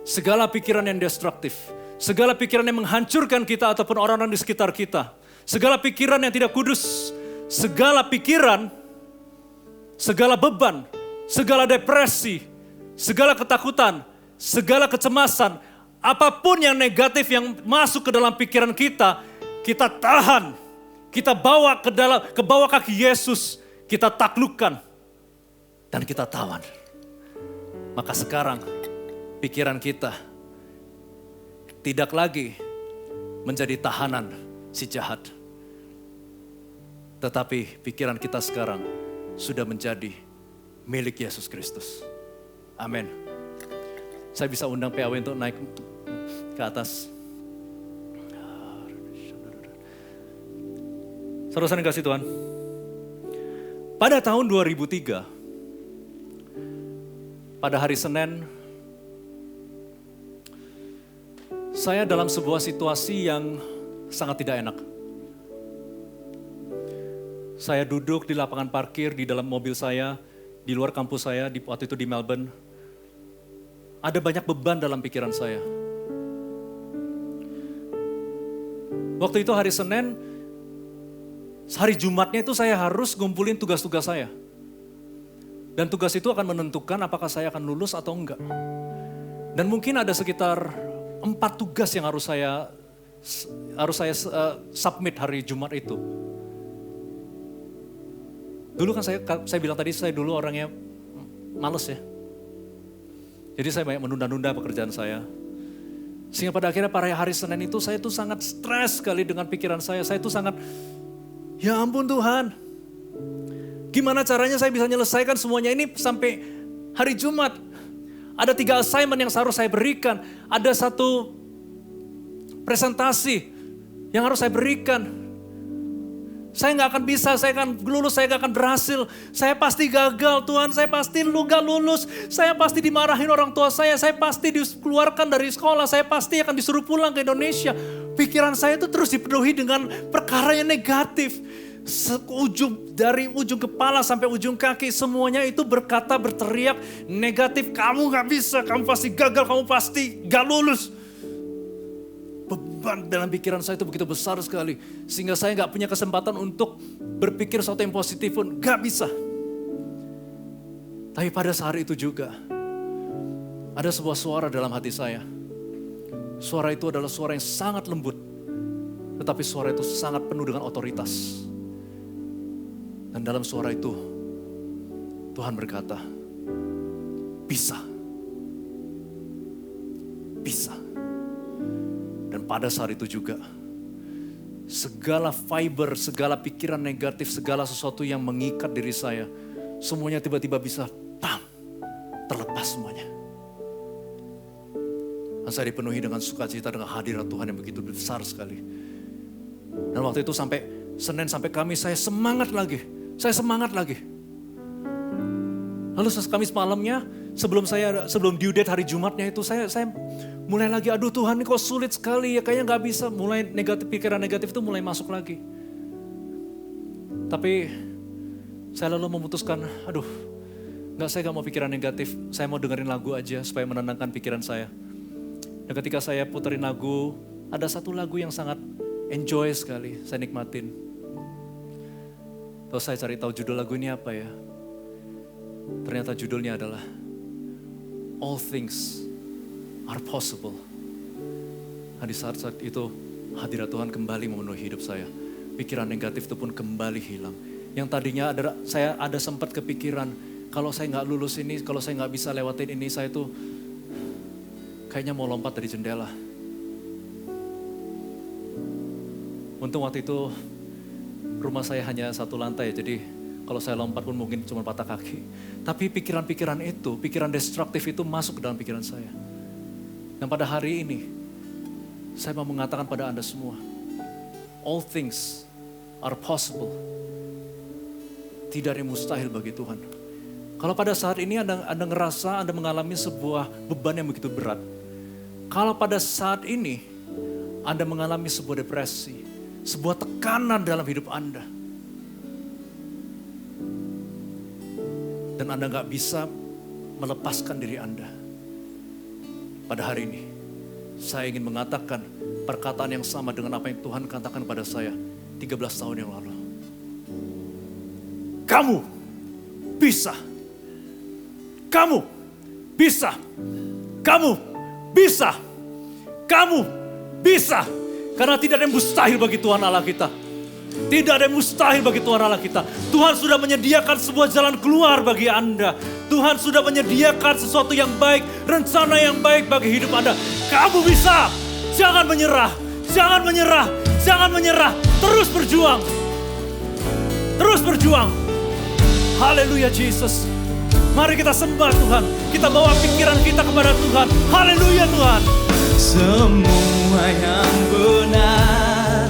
segala pikiran yang destruktif, segala pikiran yang menghancurkan kita ataupun orang-orang di sekitar kita, segala pikiran yang tidak kudus, segala pikiran, segala beban, segala depresi, segala ketakutan, segala kecemasan, apapun yang negatif yang masuk ke dalam pikiran kita, kita tahan, kita bawa ke bawah kaki Yesus, kita taklukkan, dan kita tawan. Maka sekarang pikiran kita tidak lagi menjadi tahanan si jahat. Tetapi pikiran kita sekarang sudah menjadi milik Yesus Kristus. Amin. Saya bisa undang PAW untuk naik ke atas. Saudara-saudara yang kasih Tuhan, pada tahun 2003, pada hari Senin, saya dalam sebuah situasi yang sangat tidak enak. Saya duduk di lapangan parkir di dalam mobil saya, di luar kampus saya, waktu itu di Melbourne. Ada banyak beban dalam pikiran saya. Waktu itu hari Senin, hari Jumatnya itu saya harus ngumpulin tugas-tugas saya. Dan tugas itu akan menentukan apakah saya akan lulus atau enggak. Dan mungkin ada sekitar 4 tugas yang harus saya submit hari Jumat itu. Dulu kan saya bilang tadi saya dulu orangnya males ya. Jadi saya banyak menunda-nunda pekerjaan saya. Sehingga pada akhirnya pada hari Senin itu saya tuh sangat stres sekali dengan pikiran saya. Saya tuh sangat, ya ampun Tuhan, gimana caranya saya bisa menyelesaikan semuanya ini sampai hari Jumat. Ada 3 assignment yang seharus saya berikan. Ada 1 presentasi yang harus saya berikan. Saya nggak akan bisa, saya akan lulus, saya nggak akan berhasil. Saya pasti gagal Tuhan, saya pasti nggak lulus. Saya pasti dimarahin orang tua saya pasti dikeluarkan dari sekolah. Saya pasti akan disuruh pulang ke Indonesia. Pikiran saya itu terus dipenuhi dengan perkara yang negatif. Dari ujung kepala sampai ujung kaki, semuanya itu berteriak negatif. Kamu gak bisa, kamu pasti gagal, kamu pasti gak lulus. Beban dalam pikiran saya itu begitu besar sekali, sehingga saya gak punya kesempatan untuk berpikir sesuatu yang positif pun, gak bisa. Tapi pada saat itu juga, ada sebuah suara dalam hati saya. Suara itu adalah suara yang sangat lembut, tetapi suara itu sangat penuh dengan otoritas. Dan dalam suara itu, Tuhan berkata, bisa. Bisa. Dan pada saat itu juga, segala fiber, segala pikiran negatif, segala sesuatu yang mengikat diri saya, semuanya tiba-tiba bisa, terlepas semuanya. Dan saya dipenuhi dengan sukacita, dengan hadirat Tuhan yang begitu besar sekali. Dan waktu itu sampai Senin sampai Kamis saya semangat lagi. Lalu Kamis malamnya, sebelum due date hari Jumatnya itu saya mulai lagi, aduh Tuhan ini kok sulit sekali ya, kayaknya gak bisa. Mulai pikiran negatif itu mulai masuk lagi. Tapi saya lalu memutuskan, saya gak mau pikiran negatif, saya mau dengerin lagu aja supaya menenangkan pikiran saya. Dan ketika saya puterin lagu, ada 1 lagu yang sangat enjoy sekali, saya nikmatin. Terus saya cari tahu judul lagu ini apa ya. Ternyata judulnya adalah All Things Are Possible. Nah, di saat itu hadirat Tuhan kembali memenuhi hidup saya. Pikiran negatif itu pun kembali hilang. Yang tadinya saya ada sempat kepikiran, kalau saya nggak lulus ini, kalau saya nggak bisa lewatin ini, saya tuh kayaknya mau lompat dari jendela. Untung waktu itu rumah saya hanya 1 lantai, jadi kalau saya lompat pun mungkin cuma patah kaki. Tapi pikiran-pikiran itu, pikiran destruktif itu masuk ke dalam pikiran saya. Dan pada hari ini, saya mau mengatakan pada Anda semua, all things are possible. Tidak ada yang mustahil bagi Tuhan. Kalau pada saat ini Anda ngerasa Anda mengalami sebuah beban yang begitu berat. Kalau pada saat ini Anda mengalami sebuah depresi, sebuah tekanan dalam hidup Anda. Dan Anda gak bisa melepaskan diri Anda. Pada hari ini, saya ingin mengatakan perkataan yang sama dengan apa yang Tuhan katakan pada saya 13 tahun yang lalu. Kamu bisa. Kamu bisa. Kamu bisa. Kamu bisa. Karena tidak ada yang mustahil bagi Tuhan Allah kita. Tidak ada yang mustahil bagi Tuhan Allah kita. Tuhan sudah menyediakan sebuah jalan keluar bagi Anda. Tuhan sudah menyediakan sesuatu yang baik, rencana yang baik bagi hidup Anda. Kamu bisa. Jangan menyerah, jangan menyerah, jangan menyerah. Terus berjuang. Terus berjuang. Haleluya Jesus. Mari kita sembah Tuhan. Kita bawa pikiran kita kepada Tuhan. Haleluya Tuhan. Semua yang benar,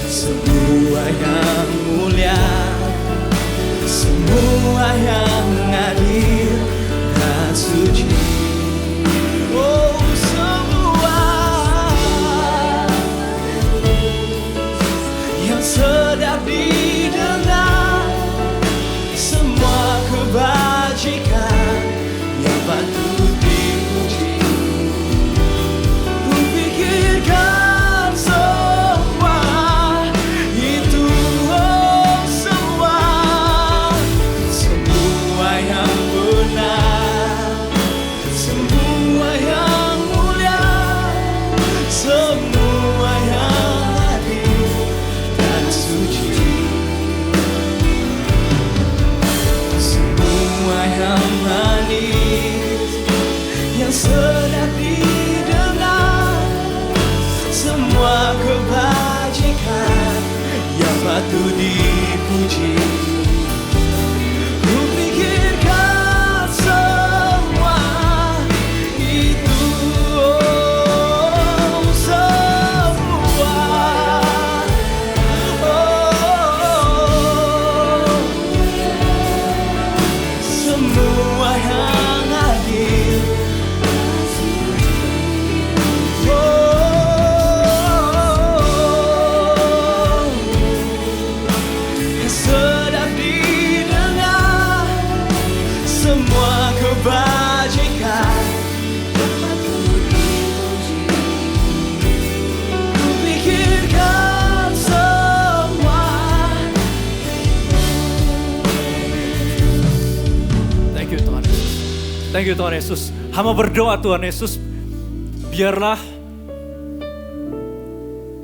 semua yang mulia, semua yang adil dan suci. Oh, semua yang sedap didengar, semua kebajikan yang patut dipuji. Kupikirkan semua itu, oh semua, semua yang benar, semua yang mulia, semua yang adil dan suci, semua yang manis, yang sedap didengar, semua kebajikan yang patut dipuji. Kupikirkan semua itu, oh semua, oh semua yang adil, yang sedap didengar, semua kebajikan. Kupikirkan semua. Thank you Tuhan Yesus. Thank you Tuhan Yesus. Hamba berdoa Tuhan Yesus, biarlah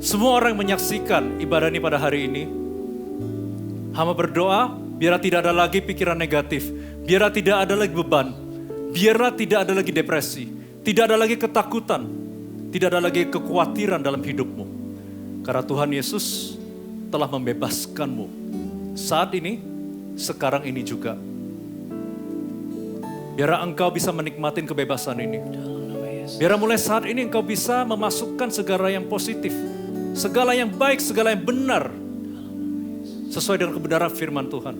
semua orang yang menyaksikan ibadah ini pada hari ini, hamba berdoa biarlah tidak ada lagi pikiran negatif, biarlah tidak ada lagi beban, biarlah tidak ada lagi depresi, tidak ada lagi ketakutan, tidak ada lagi kekhawatiran dalam hidupmu. Karena Tuhan Yesus telah membebaskanmu saat ini, sekarang ini juga. Biarlah engkau bisa menikmatin kebebasan ini. Biarlah mulai saat ini engkau bisa memasukkan segala yang positif, segala yang baik, segala yang benar, sesuai dengan kebenaran firman Tuhan.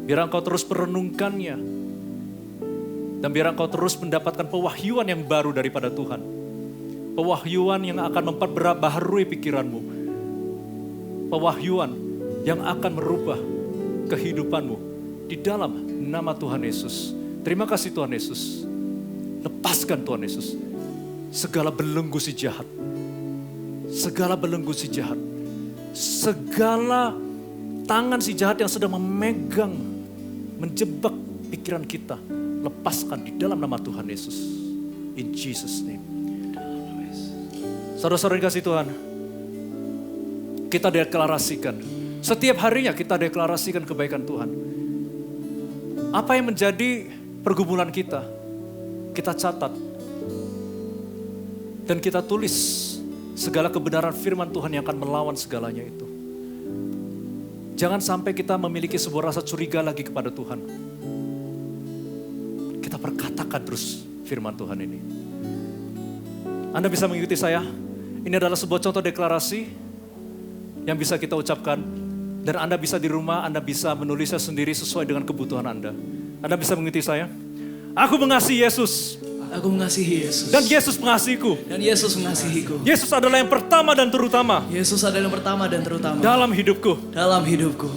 Biar engkau terus merenungkannya, dan biar engkau terus mendapatkan pewahyuan yang baru daripada Tuhan. Pewahyuan yang akan memperbaharui pikiranmu. Pewahyuan yang akan merubah kehidupanmu di dalam nama Tuhan Yesus. Terima kasih Tuhan Yesus. Lepaskan Tuhan Yesus segala belenggu si jahat. Segala belenggu si jahat. Segala tangan si jahat yang sedang memegang, menjebak pikiran kita. Lepaskan di dalam nama Tuhan Yesus. In Jesus name. Saudara-saudara dikasih Tuhan, kita deklarasikan. Setiap harinya kita deklarasikan kebaikan Tuhan. Apa yang menjadi pergumulan kita catat. Dan kita tulis segala kebenaran firman Tuhan yang akan melawan segalanya itu. Jangan sampai kita memiliki sebuah rasa curiga lagi kepada Tuhan. Kita perkatakan terus firman Tuhan ini. Anda bisa mengikuti saya. Ini adalah sebuah contoh deklarasi yang bisa kita ucapkan. Dan Anda bisa di rumah, Anda bisa menulisnya sendiri sesuai dengan kebutuhan Anda. Anda bisa mengikuti saya. Aku mengasihi Yesus. Aku mengasihi Yesus. Dan Yesus mengasihiku. Dan Yesus mengasihiku. Yesus adalah yang pertama dan terutama. Yesus adalah yang pertama dan terutama Dalam hidupku. dalam hidupku.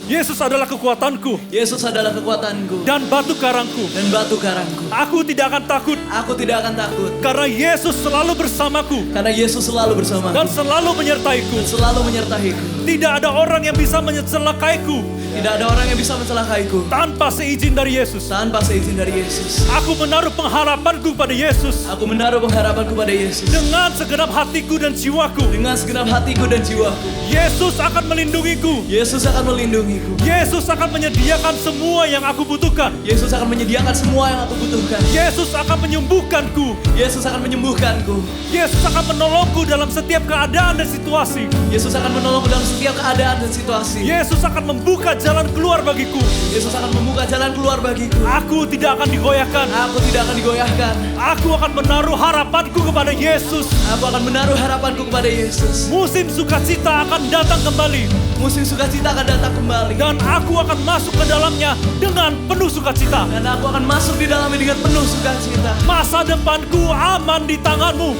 Yesus adalah kekuatanku. Yesus adalah kekuatanku Dan batu karangku. dan batu karangku. Aku tidak akan takut. Aku tidak akan takut Karena Yesus selalu bersamaku. karena Yesus selalu bersamaku Dan selalu menyertaiku. dan selalu menyertaiku. Tidak ada orang yang bisa mencelakaiku Tidak ada orang yang bisa mencelakaiku tanpa seizin dari Yesus. tanpa seizin dari Yesus. Aku menaruh pengharapanku pada Yesus Aku menaruh pengharapanku pada Yesus. dengan segenap hatiku dan jiwaku. Dengan segenap hatiku dan jiwaku. Yesus akan melindungiku. Yesus akan melindungiku. Yesus akan menyediakan semua yang aku butuhkan. Yesus akan menyediakan semua yang aku butuhkan. Yesus akan menyembuhkanku. Yesus akan menyembuhkanku. Yesus akan menolongku dalam setiap keadaan dan situasi. Yesus akan menolongku dalam setiap keadaan dan situasi. Yesus akan membuka jalan keluar bagiku. Yesus akan membuka jalan keluar bagiku. Aku tidak akan digoyahkan. Aku tidak akan digoyahkan. Aku akan menaruh harapanku kepada Yesus. Aku akan menaruh harapanku kepada Yesus. Musim sukacita akan datang kembali. Musim sukacita akan datang kembali. Dan aku akan masuk ke dalamnya dengan penuh sukacita. Dan aku akan masuk di dalamnya dengan penuh sukacita. Masa depanku aman di tanganmu.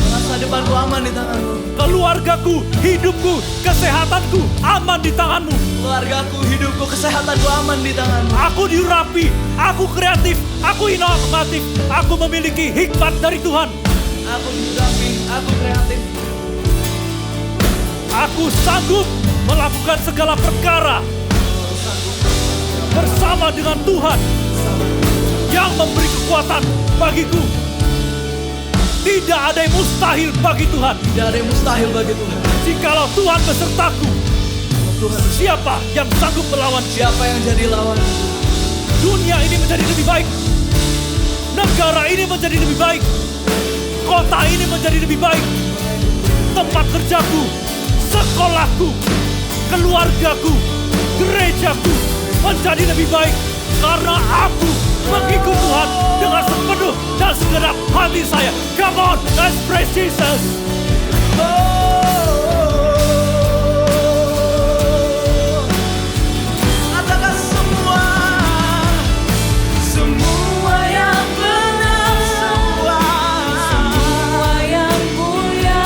Masa depanku aman di tanganmu. Keluargaku, hidupku, kesehatanku aman di tanganmu. Keluargaku, hidupku, kesehatanku aman di tanganmu. Aku diurapi, aku kreatif, aku inovatif, aku memiliki hikmat dari Tuhan. Aku diurapi, aku kreatif. Aku sanggup melakukan segala perkara bersama dengan Tuhan yang memberi kekuatan bagiku. Tidak ada yang mustahil bagi Tuhan. Tidak ada yang mustahil bagi Tuhan. Jikalau Tuhan besertaku, Tuhan, siapa yang sanggup melawan? siapa yang jadi lawan? Dunia ini menjadi lebih baik. Negara ini menjadi lebih baik. Kota ini menjadi lebih baik. Tempat kerjaku, sekolahku, keluargaku, gerejaku menjadi lebih baik. Karena aku mengikut Tuhan dengan sepenuh dan segenap hati saya. Come on, let's praise Jesus. Katakan semua, semua yang benar, semua yang mulia,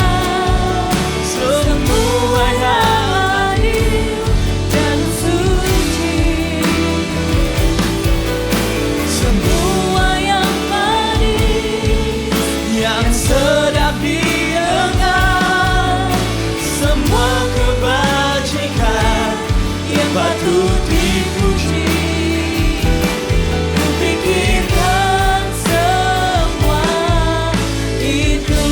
semua yang adil dan suci, semua yang manis, yang sedap didengar, semua kebajikan yang patut dipuji. Ku pikirkan semua itu.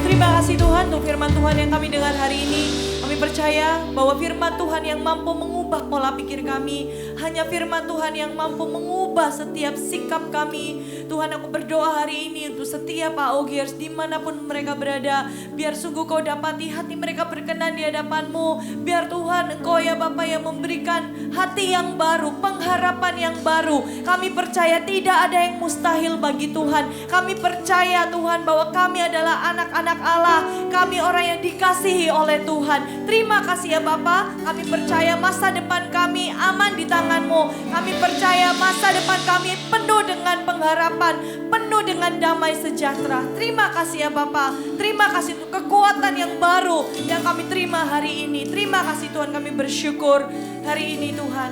Terima kasih Tuhan untuk firman Tuhan yang kami dengar hari ini. Kami percaya bahwa firman Tuhan yang mampu mengubah pola pikir kami. Hanya firman Tuhan yang mampu mengubah setiap sikap kami. Tuhan, aku berdoa hari ini untuk setiap AOGers dimanapun mereka berada. Biar sungguh Kau dapati hati mereka berkenan di hadapan-Mu. Biar Tuhan Engkau ya Bapa yang memberikan hati yang baru, pengharapan yang baru. Kami percaya tidak ada yang mustahil bagi Tuhan. Kami percaya Tuhan bahwa kami adalah anak-anak Allah. Kami orang yang dikasihi oleh Tuhan. Terima kasih ya Bapa. Kami percaya masa depan kami aman di tangan-Mu. Kami percaya masa depan kami penuh dengan pengharapan, penuh dengan damai sejahtera. Terima kasih ya Bapa. Terima kasih untuk kekuatan yang baru yang kami terima hari ini. Terima kasih Tuhan, kami bersyukur hari ini Tuhan.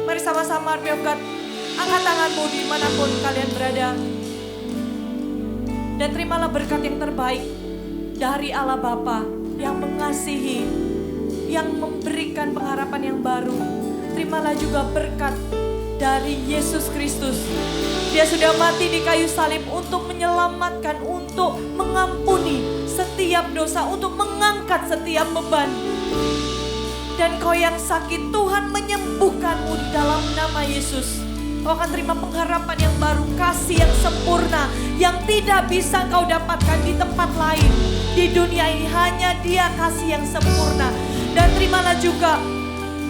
Mari sama-sama Army of God, angkat tanganmu dimanapun kalian berada. Dan terimalah berkat yang terbaik dari Allah Bapa yang mengasihi, yang memberikan pengharapan yang baru. Terimalah juga berkat dari Yesus Kristus. Dia sudah mati di kayu salib untuk menyelamatkan, untuk mengampuni setiap dosa, untuk mengangkat setiap beban. Dan kau yang sakit, Tuhan menyembuhkanmu di dalam nama Yesus. Kau akan terima pengharapan yang baru, kasih yang sempurna, yang tidak bisa kau dapatkan di tempat lain. Di dunia ini hanya Dia kasih yang sempurna. Dan terimalah juga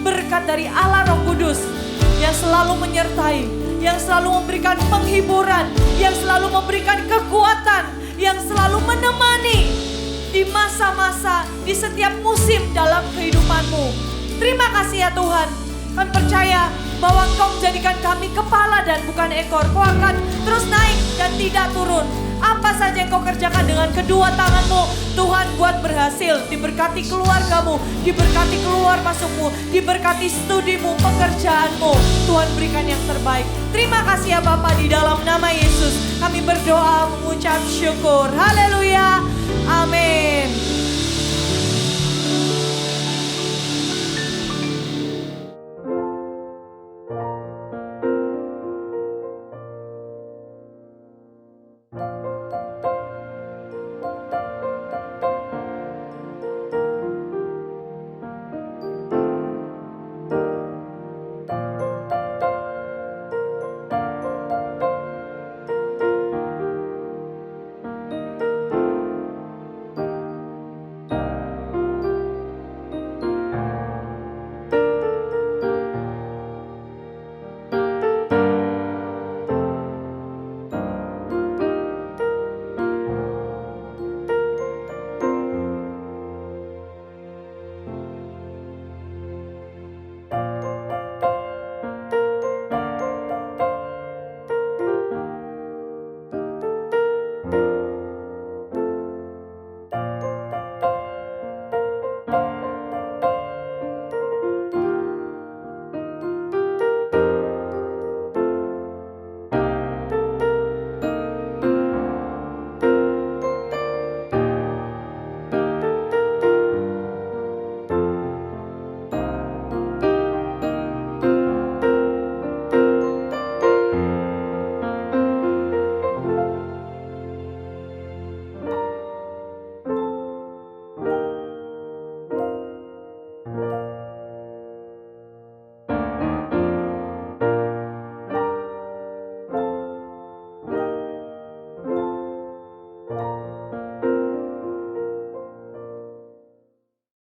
berkat dari Allah Roh Kudus yang selalu menyertai, yang selalu memberikan penghiburan, yang selalu memberikan kekuatan, yang selalu menemani di masa-masa, di setiap musim dalam kehidupanmu. Terima kasih ya Tuhan. Kami percaya bahwa Engkau menjadikan kami kepala dan bukan ekor. Kau akan terus naik dan tidak turun. Apa saja yang kau kerjakan dengan kedua tanganmu, Tuhan buat berhasil. Diberkati keluargamu, diberkati keluar masukmu, diberkati studimu, pekerjaanmu. Tuhan berikan yang terbaik. Terima kasih ya Bapa, di dalam nama Yesus kami berdoa mengucap syukur. Haleluya. Amin.